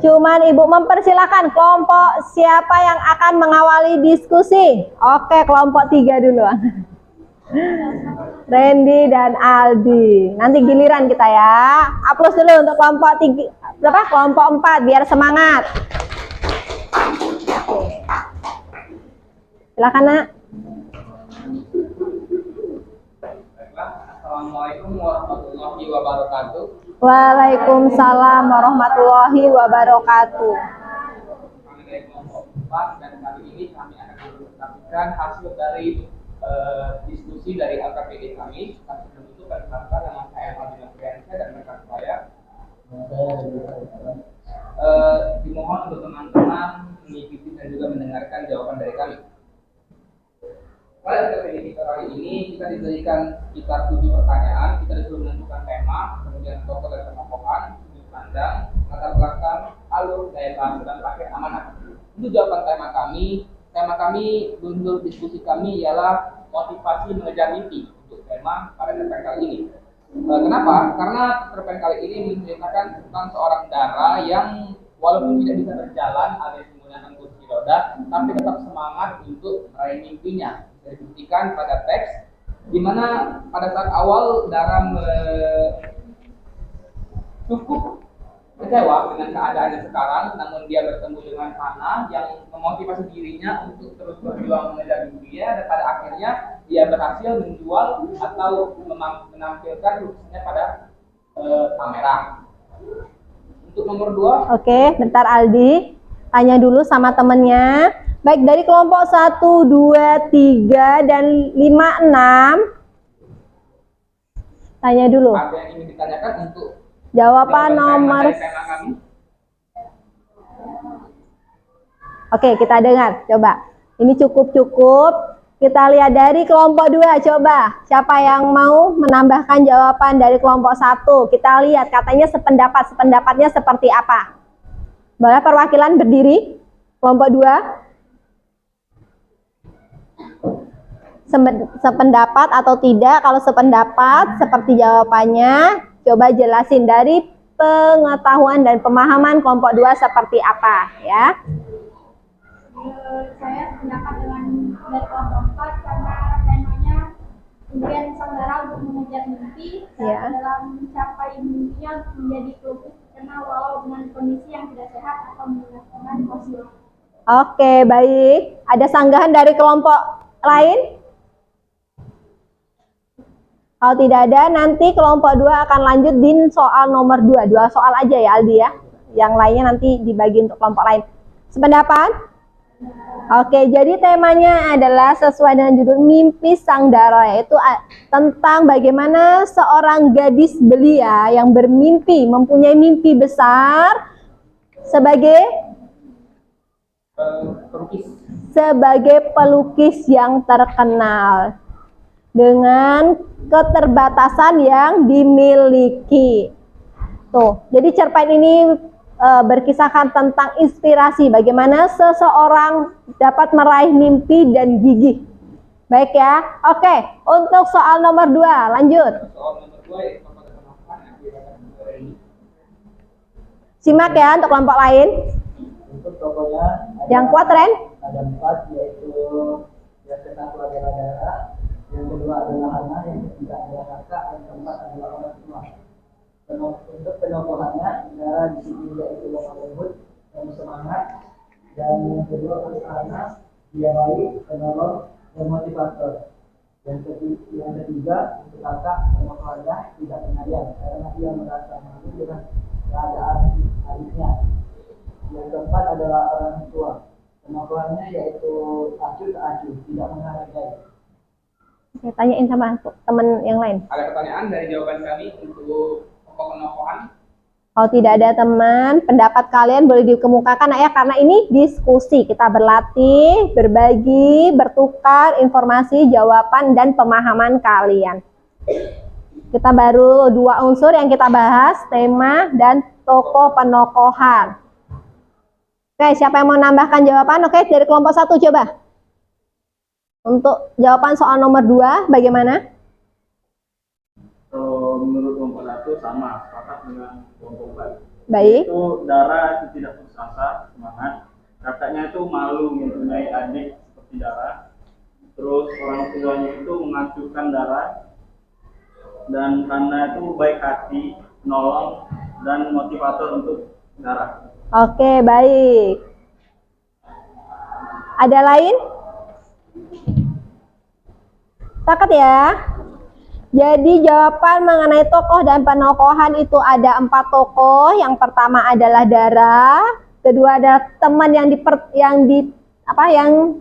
Cuman ibu mempersilahkan kelompok siapa yang akan mengawali diskusi. Oke, kelompok 3 dulu. Randy dan Aldi. Nanti giliran kita ya. Aplaus dulu untuk kelompok 3. Berapa? Kelompok 4 biar semangat. Oke. Silakan nak. Assalamualaikum warahmatullahi wabarakatuh. Waalaikumsalam warahmatullahi wabarakatuh. Kami dari kelompok 4 dan kali ini kami akan mempresentasikan hasil dari diskusi dari LKPD kami. Tapi sebelum itu perkenalkan nama saya Aldi Nofriansyah dan rekan saya. Dimohon untuk teman-teman mengikuti dan juga mendengarkan jawaban dari kami. Pada LKPD kita kali ini kita diberikan sekitar 7 pertanyaan. Kita disuruh menentukan tema, kemudian tokoh dan tokohan, sudut pandang, latar belakang, alur, daya tahan, dan terakhir amanah. Untuk jawaban tema kami untuk diskusi kami ialah motivasi mengejar mimpi untuk tema pada cerpen kali ini. Kenapa? Karena cerpen kali ini menceritakan tentang seorang Dara yang walaupun tidak bisa berjalan alias menggunakan kursi roda, tapi tetap semangat untuk meraih mimpinya. Bisa dibuktikan pada teks, di mana pada saat awal Dara cukup kecewa dengan keadaannya sekarang, namun dia bertemu dengan Hana yang memotivasi dirinya untuk terus berjuang mengejar mimpinya, dan pada akhirnya dia berhasil menjual atau menampilkan lukisannya pada kamera. Untuk nomor 2. Oke, bentar Aldi. Tanya dulu sama temennya. Baik, dari kelompok 1, 2, 3, dan 5, 6. Tanya dulu. Ada yang ingin ditanyakan untuk Jawaban nomor... dari tema kami? Oke, kita dengar. Coba. Ini cukup-cukup. Kita lihat dari kelompok 2. Coba. Siapa yang mau menambahkan jawaban dari kelompok 1? Kita lihat. Katanya sependapat. Sependapatnya seperti apa? Boleh perwakilan berdiri? Kelompok 2. Sependapat atau tidak? Kalau sependapat, seperti jawabannya. Coba jelasin dari pengetahuan dan pemahaman kelompok 2 seperti apa, ya. Saya sependapat dengan dari kelompok 4 karena temanya impian saudara untuk mengejar mimpi dan Ya. dalam mencapai mimpinya menjadi pelukis terkenal walau dengan kondisi yang tidak sehat atau menggunakan fosil. Oke, baik. Ada sanggahan dari kelompok lain? Kalau tidak ada, nanti kelompok 2 akan lanjut di soal nomor 2. 2 soal aja ya Aldi ya. Yang lainnya nanti dibagi untuk kelompok lain. Sependapat? Oke, jadi temanya adalah sesuai dengan judul Mimpi Sang Dara, yaitu tentang bagaimana seorang gadis belia yang bermimpi, mempunyai mimpi besar sebagai pelukis yang terkenal dengan keterbatasan yang dimiliki. Tuh, jadi cerpen ini berkisahkan tentang inspirasi bagaimana seseorang dapat meraih mimpi dan gigih. Baik ya. Oke, untuk soal nomor 2, lanjut. Soal nomor 2 yaitu kepada penolakan yang diberikan oleh ini. Simak ya untuk kelompok lain. Untuk tokohnya Yang kuat, Ren. ada 4, yaitu yang ke-1 adalah Dara, yang kedua adalah Hana, yang ketiga adalah Kakak, yang keempat adalah orang tua. Untuk penokohannya, Dara di sini yaitu lemah lembut dan semangat, dan yang kedua adalah Hana, dia baik, penolong, dan motivator. Yang ketiga untuk Kakak, penokohannya tidak penyayang karena ia merasa malu dengan keadaan adiknya. Yang keempat adalah orang tua. Penokohannya yaitu acuh tak acuh, tidak menghargai. Oke, tanyain sama teman yang lain. Ada pertanyaan dari jawaban kami untuk pokok penokohan? Kalau tidak ada teman, pendapat kalian boleh dikemukakan ya, karena ini diskusi. Kita berlatih, berbagi, bertukar informasi, jawaban, dan pemahaman kalian. Kita baru 2 unsur yang kita bahas, tema dan tokoh penokohan. Oke, siapa yang mau nambahkan jawaban? Oke, dari kelompok 1 coba. Untuk jawaban soal nomor 2, bagaimana? Menurut kelompok 1 sama, sepakat dengan kelompok 4. Baik. Itu Dara itu tidak putus asa, semangat. Kakaknya itu malu mempunyai adik seperti Dara. Terus orang tuanya itu mengacuhkan Dara. Dan Hana itu baik hati, menolong, dan motivator untuk Dara. Oke, baik. Ada lain? Sepakat ya? Jadi jawaban mengenai tokoh dan penokohan itu ada 4 tokoh. Yang pertama adalah Dara, kedua adalah teman yang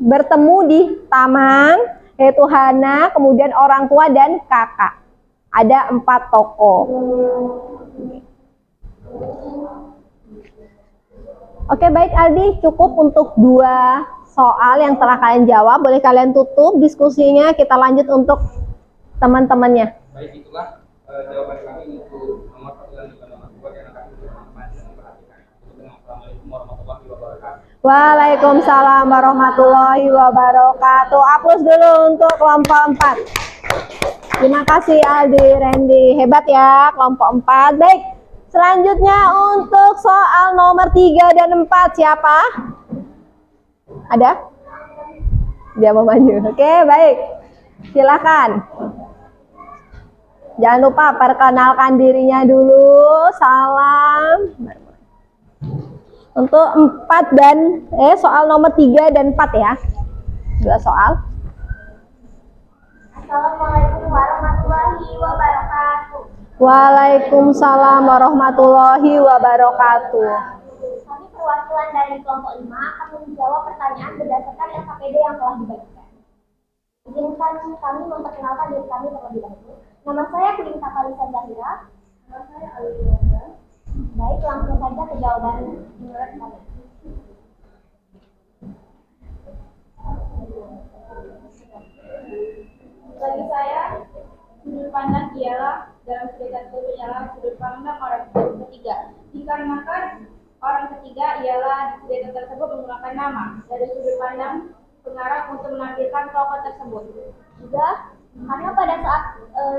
bertemu di taman, yaitu Hana, kemudian orang tua dan kakak. Ada 4 tokoh. Oke, baik Aldi, cukup untuk 2 soal yang telah kalian jawab. Boleh kalian tutup diskusinya, kita lanjut untuk teman-temannya. Baik, itulah jawaban kami untuk nomor 1 dan juga nomor 2 yang akan teman-teman memperhatikan. Assalamualaikum warahmatullahi wabarakatuh. Waalaikumsalam warahmatullahi wabarakatuh. Aplaus dulu untuk kelompok 4. Terima kasih Aldi, Randy. Hebat ya kelompok 4. Baik, selanjutnya untuk soal nomor 3 dan 4 siapa? Ada? Dia mau maju. Oke, baik. Silakan. Jangan lupa perkenalkan dirinya dulu. Salam. Untuk 4 dan soal nomor 3 dan 4 ya. 2 soal. Assalamualaikum warahmatullahi wabarakatuh. Waalaikumsalam warahmatullahi wabarakatuh. Kami perwakilan dari kelompok 5 akan menjawab pertanyaan berdasarkan LKPD yang telah dibagikan. Izinkan kami memperkenalkan diri kami terlebih dahulu. Nama saya Kulita Kalisa Zahira. Nama saya Alwi. Baik, langsung saja ke jawaban menurut kami. Bagi saya, sudut pandang ialah dalam serikat tersebut ialah sudut pandang orang ketiga. Dikarenakan orang ketiga ialah di serikat tersebut menggunakan nama dari sudut pandang pengarah untuk menampilkan tokoh tersebut. Juga karena pada saat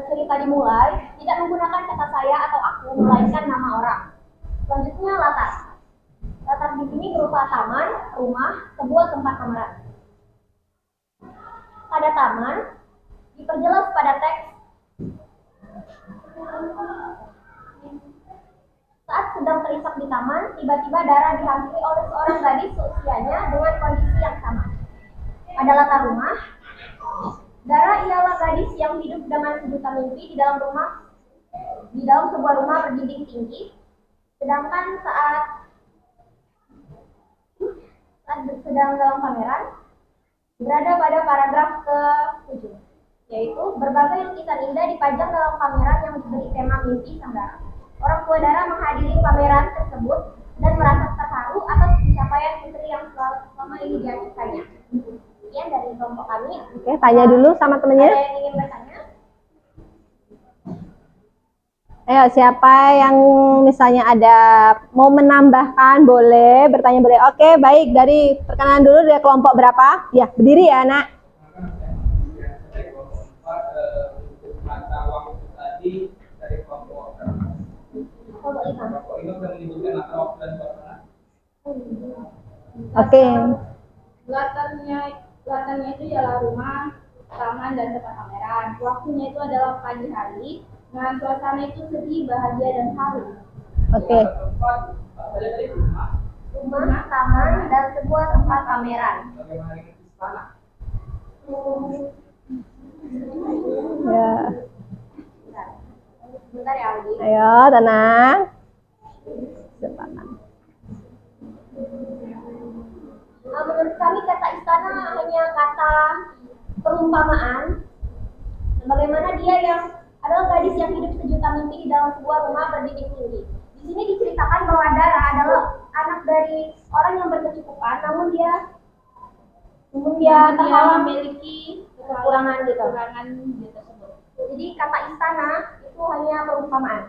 cerita dimulai tidak menggunakan kata saya atau aku, melainkan nama orang. Selanjutnya latar. Latar di sini berupa taman, rumah, sebuah tempat pameran. Pada taman diperjelas pada teks saat sedang terisak di taman, tiba-tiba Dara dihampiri oleh seorang gadis seusianya dengan kondisi yang sama. Pada latar rumah, Dara ialah gadis yang hidup dengan sejuta mimpi di dalam sebuah rumah berdinding tinggi. Sedangkan saat sedang dalam pameran, berada pada paragraf ke-7, yaitu berbagai lukisan indah dipajang dalam pameran yang diberi tema mimpi sang Dara. Orang tua Dara menghadiri pameran tersebut dan merasa terharu atas pencapaian putri yang selama ini diajukannya. Sekian dari kelompok kami. Oke, tanya dulu sama temennya. Ada yang ingin bertanya? Ayo, siapa yang misalnya ada mau menambahkan boleh, bertanya boleh. Oke, baik. Dari perkenalan dulu dari kelompok berapa? Ya, berdiri ya, Nak. Dari kelompok 4 untuk mata waktu tadi dari kelompok Kelompok 5. kelompok ini sudah menyebutkan mata waktu dan suasana. Oke. Latarnya itu ialah rumah, taman, dan tempat pameran. Waktunya itu adalah pagi hari. Nah, suasana itu sedih, bahagia, dan haru. Oke. Tempat ada dari rumah. Rumah, taman, dan sebuah tempat pameran. Bagaimana dengan istana? Ya. Sebentar ya, Aldi. Ayo, tenang. Tenang. Menurut kami kata istana hanya kata perumpamaan. Bagaimana dia yang adalah gadis yang hidup sejuta mimpi di dalam sebuah rumah berdinding tinggi. Di sini diceritakan bahwa Dara adalah anak dari orang yang berkecukupan, namun dia terhalang memiliki kekurangan dia tersebut. Jadi kata istana itu hanya perumpamaan.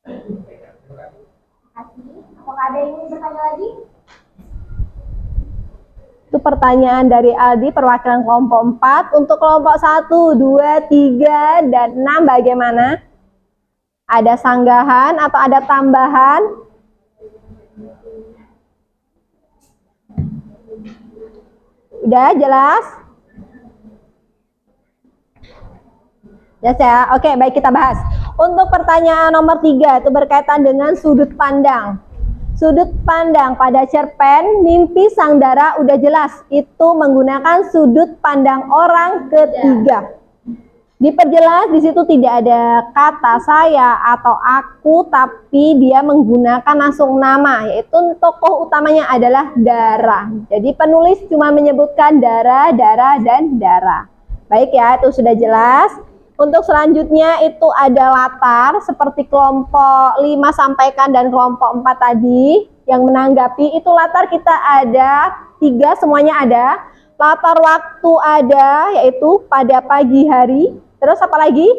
Terima kasih. Apakah ada yang ingin bertanya lagi? Itu pertanyaan dari Aldi, perwakilan kelompok 4. Untuk kelompok 1, 2, 3, dan 6 bagaimana? Ada sanggahan atau ada tambahan? Udah jelas? Jelas ya? Oke, baik, kita bahas. Untuk pertanyaan nomor 3 itu berkaitan dengan sudut pandang. Sudut pandang pada cerpen mimpi sang Dara udah jelas, itu menggunakan sudut pandang orang ketiga. Diperjelas di situ tidak ada kata saya atau aku, tapi dia menggunakan langsung nama, yaitu tokoh utamanya adalah Dara. Jadi penulis cuma menyebutkan Dara, Dara, dan Dara. Baik ya, itu sudah jelas. Untuk selanjutnya itu ada latar seperti kelompok 5 sampaikan dan kelompok 4 tadi yang menanggapi. Itu latar kita ada 3, semuanya ada. Latar waktu ada, yaitu pada pagi hari. Terus apa lagi?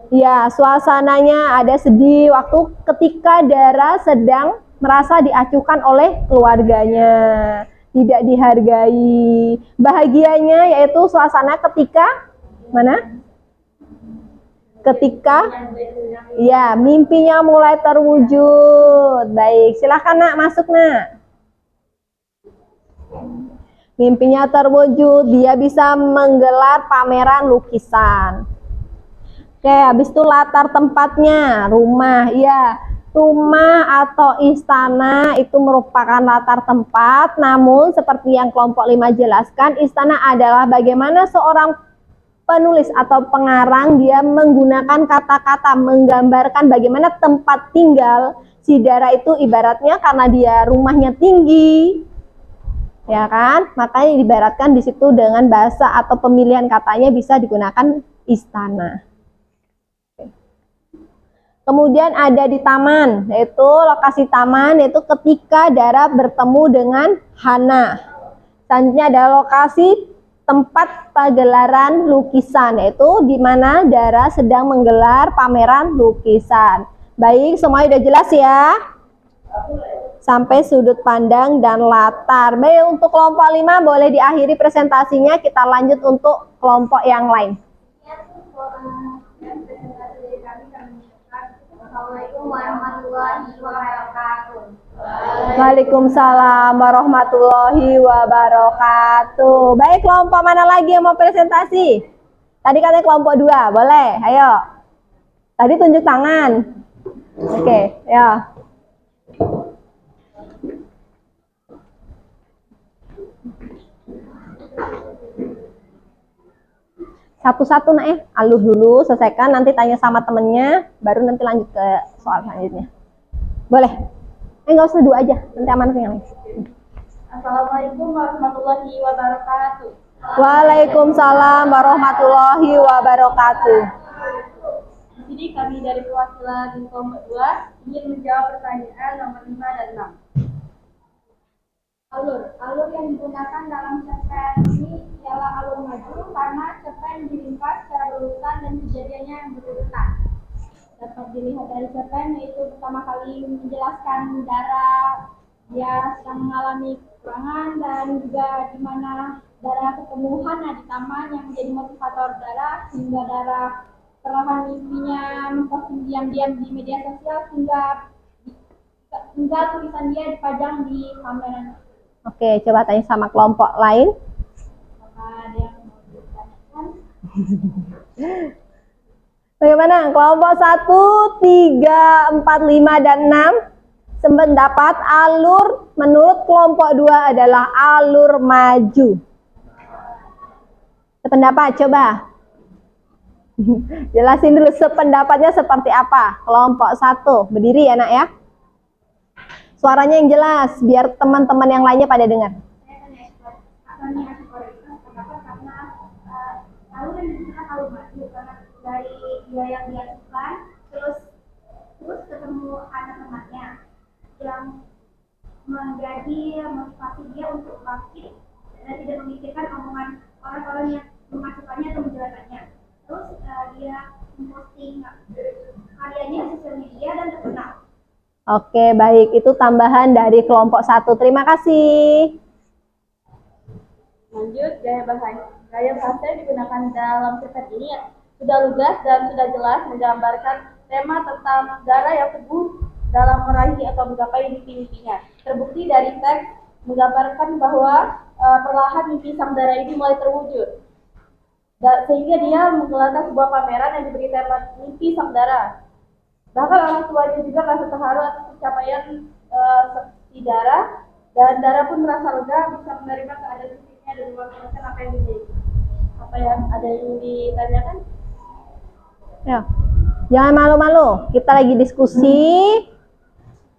Ya, suasananya ada sedih waktu ketika Dara sedang merasa diacuhkan oleh keluarganya, tidak dihargai. Bahagianya yaitu suasana ketika mana? Ketika ya mimpinya mulai terwujud. Baik, silahkan Nak, masuk Nak. Mimpinya terwujud, dia bisa menggelar pameran lukisan. Oke, habis itu latar tempatnya, rumah. Ya, Rumah atau istana itu merupakan latar tempat, namun seperti yang kelompok 5 jelaskan, istana adalah bagaimana seorang penulis atau pengarang dia menggunakan kata-kata menggambarkan bagaimana tempat tinggal si Dara itu, ibaratnya karena dia rumahnya tinggi, ya kan? Makanya diibaratkan di situ dengan bahasa atau pemilihan katanya bisa digunakan istana. Kemudian ada di taman, yaitu lokasi taman, yaitu ketika Dara bertemu dengan Hana. Selanjutnya ada lokasi tempat pagelaran lukisan, yaitu di mana Dara sedang menggelar pameran lukisan. Baik, semuanya udah jelas ya? Sampai sudut pandang dan latar. Baik, untuk kelompok 5 boleh diakhiri presentasinya, kita lanjut untuk kelompok yang lain. Assalamualaikum warahmatullahi wabarakatuh. Waalaikumsalam warahmatullahi wabarakatuh. Baik, kelompok mana lagi yang mau presentasi? Tadi katanya kelompok 2, boleh? Ayo. Tadi tunjuk tangan. Oke, ya. Satu-satu nak aluh dulu, selesaikan, nanti tanya sama temennya, baru nanti lanjut ke soal selanjutnya. Boleh? Nggak usah dua aja, nanti aman yang lain. Assalamualaikum warahmatullahi wabarakatuh. Waalaikumsalam warahmatullahi wabarakatuh. Di sini kami dari perwakilan kelompok 2 ingin menjawab pertanyaan nomor 5 dan 6. Alur yang digunakan dalam cerpen ini ialah alur maju karena cerpen diringkas secara berurutan dan kejadiannya yang berurutan. Dapat dilihat dari cerpen yaitu pertama kali menjelaskan Dara dia sedang mengalami kekurangan dan juga di mana Dara ketemu Hana di taman yang menjadi motivator Dara sehingga Dara perlahan mimpinya memposting diam-diam di media sosial hingga tulisan dia dipajang di pameran. Oke, coba tanya sama kelompok lain. Apakah ada yang mau ditanyakan? Bagaimana? Kelompok 1, 3, 4, 5, dan 6 sependapat alur menurut kelompok 2 adalah alur maju. Sependapat, coba. Jelasin dulu sependapatnya seperti apa. Kelompok 1, berdiri ya nak ya. Suaranya yang jelas, biar teman-teman yang lainnya pada dengar. Karena alur yang digunakan alur maju karena dari dia yang diajukan terus ketemu anak temannya yang menjadi motivasi dia untuk bangkit dan tidak memikirkan omongan orang-orang yang memasukkannya atau menjelakannya. Terus dia memposting karyanya di sosial media dan terkenal. Oke, baik. Itu tambahan dari kelompok 1. Terima kasih. Lanjut, gaya bahasa yang digunakan dalam cerpen ini sudah lugas dan sudah jelas menggambarkan tema tentang Dara yang teguh dalam meraih atau menggapai mimpi-mimpinya. Terbukti dari teks menggambarkan bahwa perlahan mimpi sang Dara ini mulai terwujud. Sehingga dia menggelarkan sebuah pameran yang diberi tema mimpi sang Dara. Bahkan orang tuanya juga merasa terharu atas pencapaian si Dara, dan Dara pun merasa lega bisa menerima keadaan fisiknya dan memuaskan apa yang dimiliki. Apa yang ada yang ditanyakan? Ya. Jangan malu-malu. Kita lagi diskusi.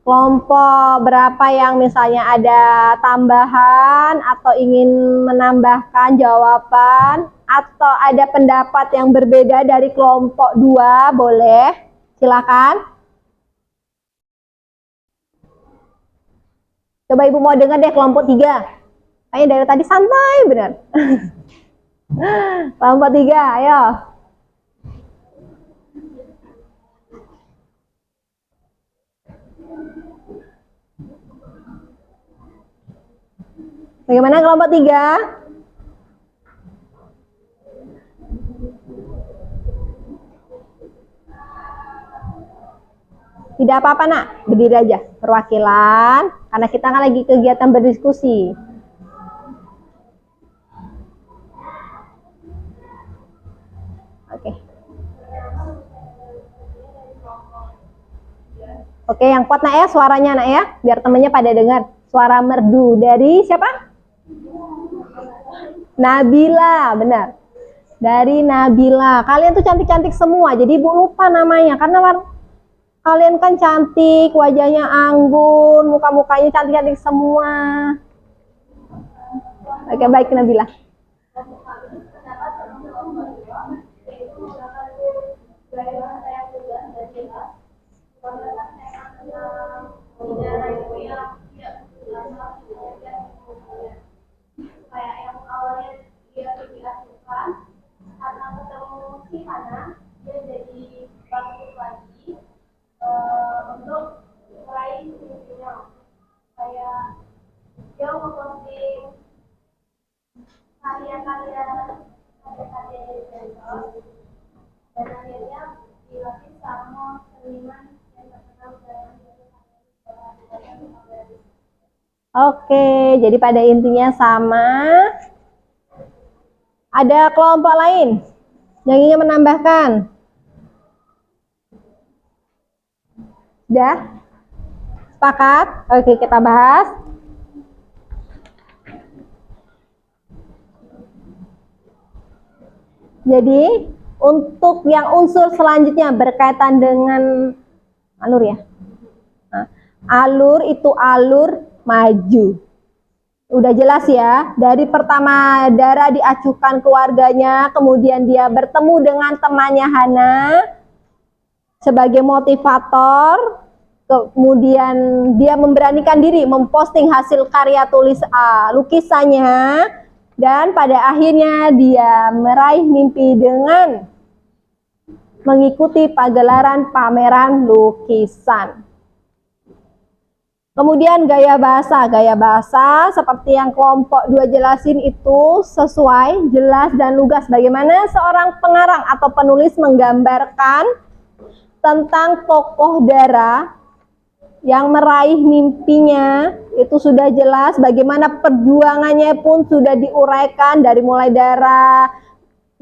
Kelompok berapa yang misalnya ada tambahan atau ingin menambahkan jawaban atau ada pendapat yang berbeda dari kelompok 2, boleh. Silakan. Coba Ibu mau dengar deh kelompok 3. Kayaknya dari tadi santai benar. Kelompok 3, ayo. Bagaimana kelompok 3? Tidak apa-apa nak, berdiri aja. Perwakilan, karena kita kan lagi kegiatan berdiskusi. Oke. Oke, yang kuat nak ya suaranya nak ya, biar temennya pada dengar. Suara merdu dari siapa? Nabila, benar. Dari Nabila. Kalian tuh cantik-cantik semua. Jadi Ibu lupa namanya karena kalian kan cantik, wajahnya anggun, muka-mukanya cantik-cantik semua. Oke, baik Nabila. Kayak yang awalnya dia diasuhkan karena ketemu si Hana, dia jadi bangkit lagi untuk meraih mimpinya. Kayak dia memposting karya-karya dari sensor dan akhirnya dilatih sama seniman yang terkenal dengan Oke, jadi pada intinya sama. Ada kelompok lain yang ingin menambahkan? Sudah? Sepakat? Oke, kita bahas. Jadi, untuk yang unsur selanjutnya berkaitan dengan alur ya. Nah, alur itu alur maju. Udah jelas ya, dari pertama Dara diacuhkan keluarganya, kemudian dia bertemu dengan temannya Hana sebagai motivator, kemudian dia memberanikan diri memposting hasil karya lukisannya, dan pada akhirnya dia meraih mimpi dengan mengikuti pagelaran pameran lukisan. Kemudian gaya bahasa seperti yang kelompok 2 jelasin itu sesuai, jelas, dan lugas. Bagaimana seorang pengarang atau penulis menggambarkan tentang tokoh Dara yang meraih mimpinya, itu sudah jelas. Bagaimana perjuangannya pun sudah diuraikan dari mulai Dara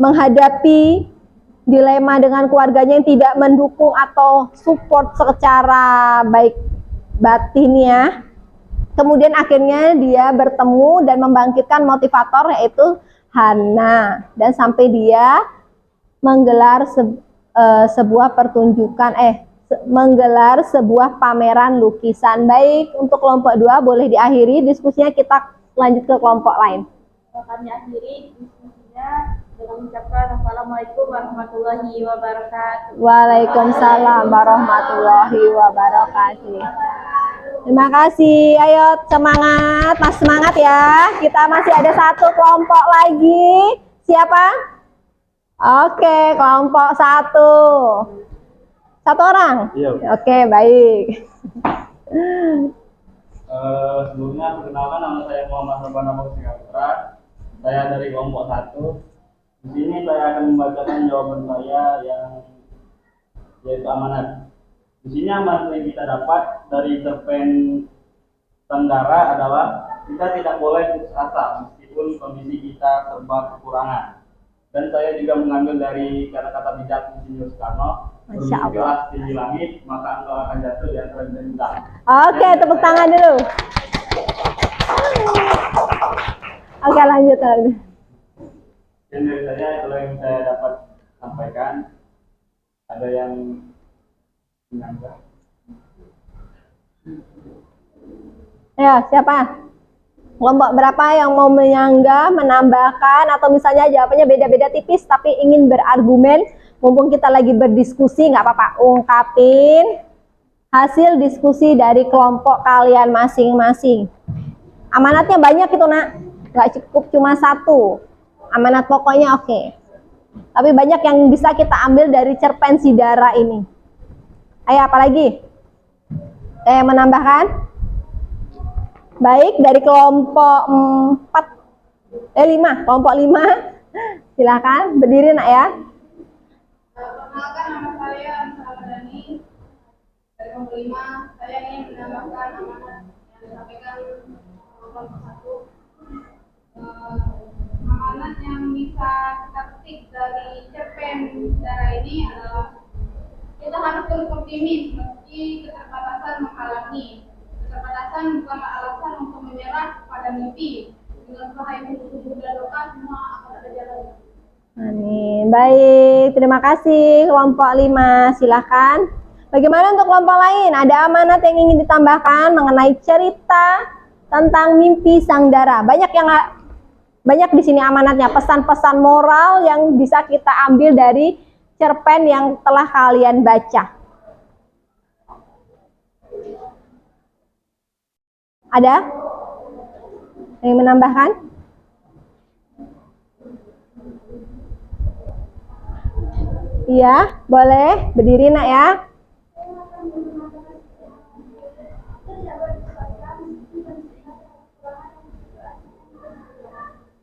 menghadapi dilema dengan keluarganya yang tidak mendukung atau support secara baik batinnya. Kemudian akhirnya dia bertemu dan membangkitkan motivator yaitu Hana, dan sampai dia menggelar sebuah pertunjukan menggelar sebuah pameran lukisan. Baik, untuk kelompok 2 boleh diakhiri diskusinya, kita lanjut ke kelompok lain. Kami akhiri diskusinya dengan mengucapkan Assalamualaikum warahmatullahi wabarakatuh. Waalaikumsalam warahmatullahi wabarakatuh. Terima kasih. Ayo semangat, Mas, semangat ya. Kita masih ada satu kelompok lagi. Siapa? Oke, kelompok 1. Satu orang? Iya. Oke, baik. Sebelumnya perkenalkan, nama saya Muhammad Rabana Muksika Putra. Saya dari kelompok 1. Di sini saya akan membacakan jawaban saya yang yaitu amanat. Di sini amanat yang kita dapat dari cerpen Tenggara adalah kita tidak boleh putus asa meskipun kondisi kita serba kekurangan. Dan saya juga mengambil dari kata-kata bijak Insinyur Soekarno, Masya Allah. bermimpilah tinggi langit, maka engkau akan jatuh di antara bintang. Oke, tepuk tangan dulu. Oke, lanjut. Dan dari saya kalau yang saya dapat sampaikan, ada yang menyanggah. Ya, siapa? Kelompok berapa yang mau menyanggah, menambahkan, atau misalnya jawabannya beda-beda tipis tapi ingin berargumen? Mumpung kita lagi berdiskusi, nggak apa-apa, ungkapin hasil diskusi dari kelompok kalian masing-masing. Amanatnya banyak itu nak, nggak cukup cuma 1. Amanat pokoknya oke. Tapi banyak yang bisa kita ambil dari cerpen si Dara ini. Ayo, apa lagi? Menambahkan? Baik, dari kelompok 5, kelompok 5. Silakan berdiri nak ya. Perkenalkan, nama saya Ansa Ramadhani dari kelompok 5. Saya ingin menambahkan amanat yang disampaikan kelompok 1. Amanat yang bisa kita petik dari cerpen Dara ini adalah kita harus terus optimis meski memiliki keterbatasan menghalangi. Keterbatasan bukanlah alasan untuk menyerah pada mimpi. Dengan sahaya sungguh-sungguh dan doa, semua akan ada jalannya. Amin. Baik, terima kasih kelompok 5. Silakan. Bagaimana untuk kelompok lain? Ada amanat yang ingin ditambahkan mengenai cerita tentang mimpi sang dara. Banyak di sini amanatnya, pesan-pesan moral yang bisa kita ambil dari cerpen yang telah kalian baca. Ada yang menambahkan? Iya, boleh. Berdiri nak ya.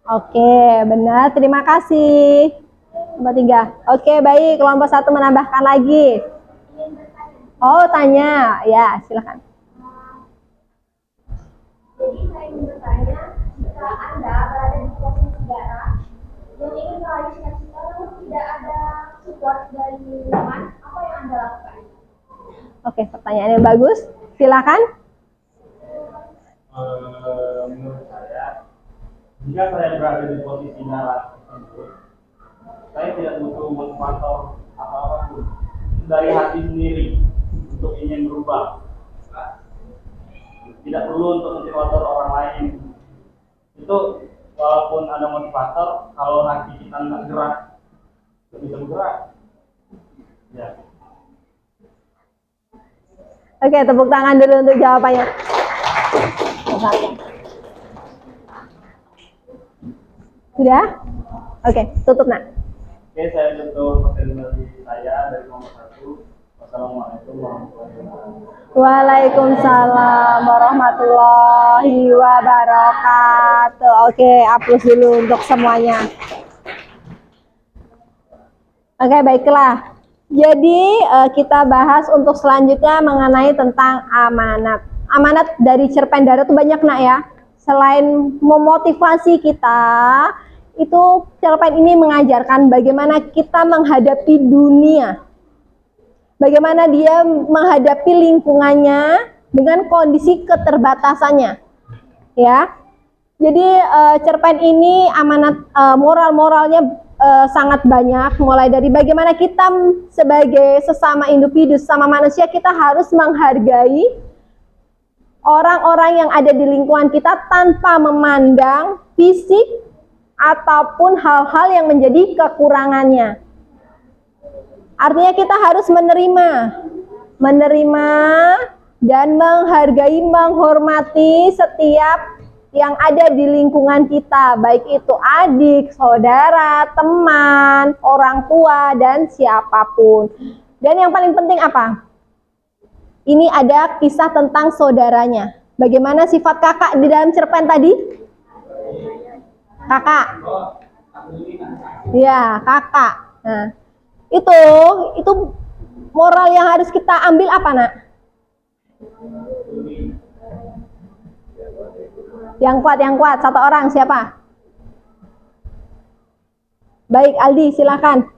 Oke, benar. Terima kasih. Nomor 3. Oke, baik. Kelompok 1 menambahkan lagi. Oh, tanya. Ya, silakan. Jadi saya ingin bertanya, jika Anda berada di posisi darah yang ingin meraih cita-cita namun tidak ada support dari lingkungan, apa yang Anda lakukan? Oke, pertanyaan yang bagus. Silakan. Menurut saya, jika saya berada di posisi darah tersebut, saya tidak butuh motivator apapun dari hati sendiri untuk ingin berubah. Tidak perlu untuk motivator orang lain. Itu walaupun ada motivator, kalau hati kita nggak gerak, nggak bisa bergerak. Ya. Oke, tepuk tangan dulu untuk jawabannya. Sudah? Oke, tutup nak. Oke, saya tutup materi dari saya dari nomor 1. Wassalamualaikum warahmatullahi wabarakatuh. Waalaikumsalam warahmatullahi wabarakatuh. Oke, aplaus dulu untuk semuanya. Oke, baiklah. Jadi kita bahas untuk selanjutnya mengenai tentang amanat. Amanat dari cerpen Dara itu banyak nak ya. Selain memotivasi kita, itu cerpen ini mengajarkan bagaimana kita menghadapi dunia. Bagaimana dia menghadapi lingkungannya dengan kondisi keterbatasannya. Ya. Jadi cerpen ini amanat moral-moralnya sangat banyak, mulai dari bagaimana kita sebagai sesama individu, sesama manusia, kita harus menghargai orang-orang yang ada di lingkungan kita tanpa memandang fisik ataupun hal-hal yang menjadi kekurangannya. Artinya kita harus menerima dan menghargai, menghormati setiap yang ada di lingkungan kita, baik itu adik, saudara, teman, orang tua, dan siapapun. Dan yang paling penting apa? Ini ada kisah tentang saudaranya. Bagaimana sifat kakak di dalam cerpen tadi? Kakak. Ya, kakak. Nah, itu moral yang harus kita ambil apa, nak? Yang kuat. Satu orang, siapa? Baik, Aldi, silakan.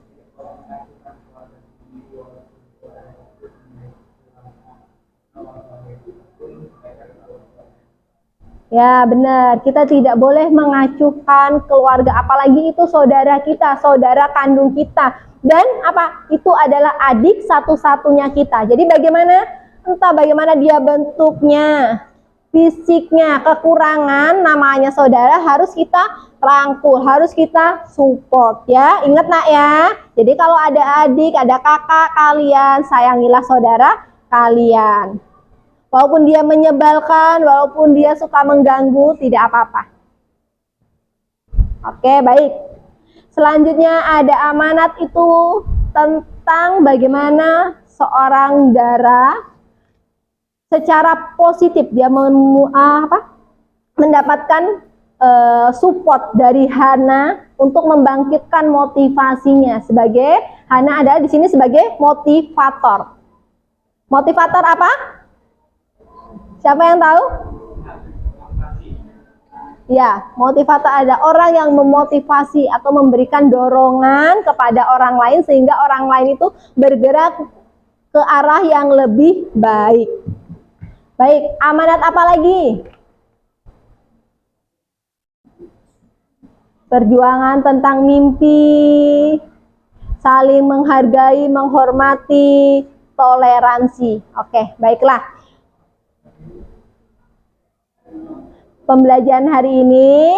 Ya, benar. Kita tidak boleh mengacuhkan keluarga, apalagi itu saudara kita, saudara kandung kita. Dan apa? Itu adalah adik satu-satunya kita. Jadi bagaimana? Entah bagaimana dia bentuknya, fisiknya, kekurangan, namanya saudara, harus kita rangkul, harus kita support ya. Ingat nak ya. Jadi kalau ada adik, ada kakak kalian, sayangilah saudara kalian. Walaupun dia menyebalkan, walaupun dia suka mengganggu, tidak apa-apa. Oke, baik. Selanjutnya ada amanat itu tentang bagaimana seorang Dara secara positif dia mendapatkan support dari Hana untuk membangkitkan motivasinya. Sebagai Hana ada di sini sebagai motivator. Motivator apa? Siapa yang tahu? Ya, motivator ada orang yang memotivasi atau memberikan dorongan kepada orang lain sehingga orang lain itu bergerak ke arah yang lebih baik. Baik, amanat apa lagi? Perjuangan tentang mimpi, saling menghargai, menghormati, toleransi. Oke, baiklah. Pembelajaran hari ini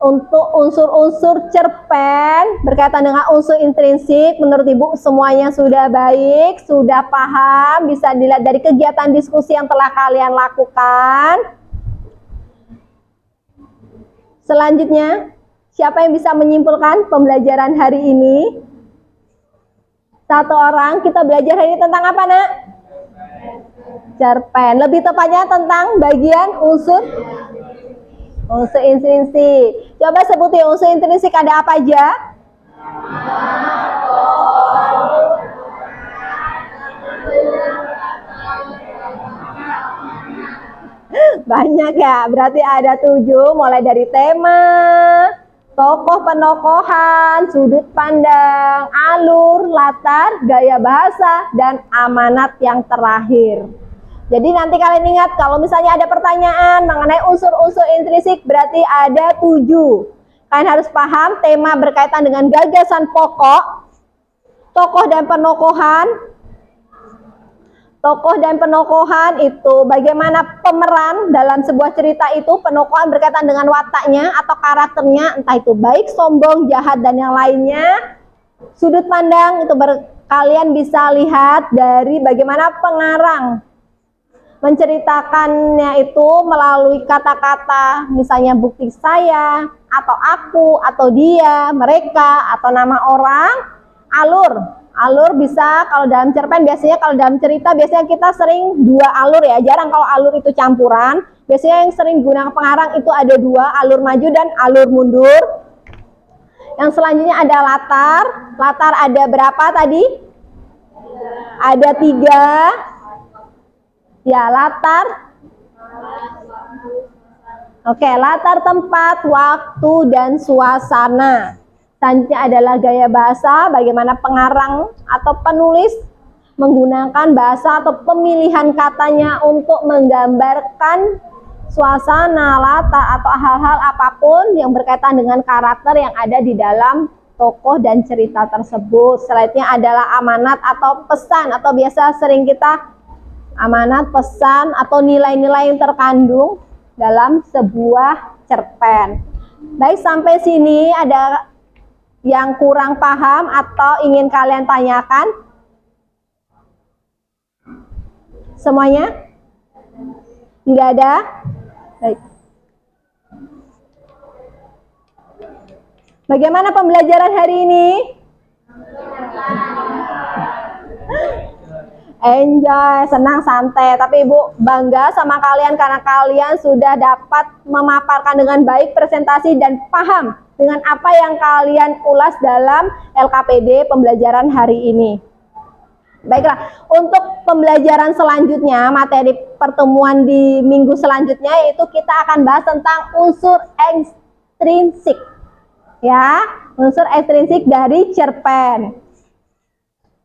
untuk unsur-unsur cerpen berkaitan dengan unsur intrinsik, menurut Ibu semuanya sudah baik, sudah paham, bisa dilihat dari kegiatan diskusi yang telah kalian lakukan. Selanjutnya, siapa yang bisa menyimpulkan pembelajaran hari ini? Satu orang. Kita belajar hari ini tentang apa, Nak? Cerpen. Lebih tepatnya tentang bagian unsur intrinsik. Coba sebutin unsur intrinsik ada apa aja? Banyak ya, berarti ada 7, mulai dari tema, tokoh penokohan, sudut pandang, alur, latar, gaya bahasa, dan amanat yang terakhir. Jadi nanti kalian ingat, kalau misalnya ada pertanyaan mengenai unsur-unsur intrinsik, berarti ada 7. Kalian harus paham tema berkaitan dengan gagasan pokok, tokoh dan penokohan. Tokoh dan penokohan itu bagaimana pemeran dalam sebuah cerita itu, penokohan berkaitan dengan wataknya atau karakternya, entah itu baik, sombong, jahat, dan yang lainnya. Sudut pandang itu kalian bisa lihat dari bagaimana pengarang menceritakannya itu melalui kata-kata, misalnya bukti saya, atau aku, atau dia, mereka, atau nama orang. Alur bisa, kalau dalam cerpen biasanya, kalau dalam cerita biasanya kita sering 2 alur ya, jarang kalau alur itu campuran. Biasanya yang sering gunakan pengarang itu ada 2, alur maju dan alur mundur. Yang selanjutnya ada latar. Latar ada berapa tadi? Ada 3. Ya, latar. Oke, latar tempat, waktu, dan suasana. Selanjutnya adalah gaya bahasa, bagaimana pengarang atau penulis menggunakan bahasa atau pemilihan katanya untuk menggambarkan suasana, latar, atau hal-hal apapun yang berkaitan dengan karakter yang ada di dalam tokoh dan cerita tersebut. Selanjutnya adalah amanat atau pesan, atau biasa sering kita amanat, pesan, atau nilai-nilai yang terkandung dalam sebuah cerpen. Baik, sampai sini ada yang kurang paham atau ingin kalian tanyakan? Semuanya? Enggak ada? Baik. Bagaimana pembelajaran hari ini? Enjoy, senang, santai. Tapi Ibu bangga sama kalian karena kalian sudah dapat memaparkan dengan baik presentasi dan paham dengan apa yang kalian ulas dalam LKPD pembelajaran hari ini. Baiklah, untuk pembelajaran selanjutnya, materi pertemuan di minggu selanjutnya, yaitu kita akan bahas tentang unsur ekstrinsik. Ya, unsur ekstrinsik dari cerpen.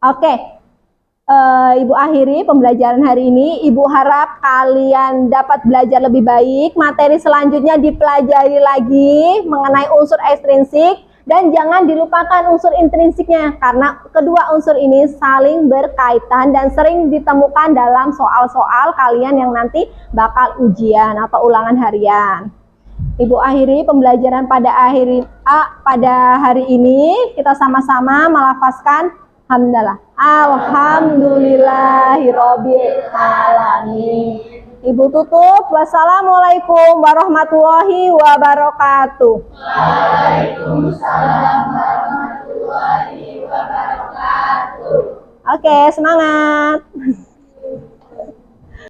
Oke. Ibu akhiri pembelajaran hari ini. Ibu harap kalian dapat belajar lebih baik. Materi selanjutnya dipelajari lagi mengenai unsur ekstrinsik. Dan jangan dilupakan unsur intrinsiknya. Karena kedua unsur ini saling berkaitan dan sering ditemukan dalam soal-soal kalian yang nanti bakal ujian atau ulangan harian. Ibu akhiri pembelajaran pada hari ini. Kita sama-sama melafazkan Alhamdulillah. Alhamdulillahirabbil alamin. Ibu tutup. Wassalamualaikum warahmatullahi wabarakatuh. Waalaikumsalam warahmatullahi wabarakatuh. Oke, semangat.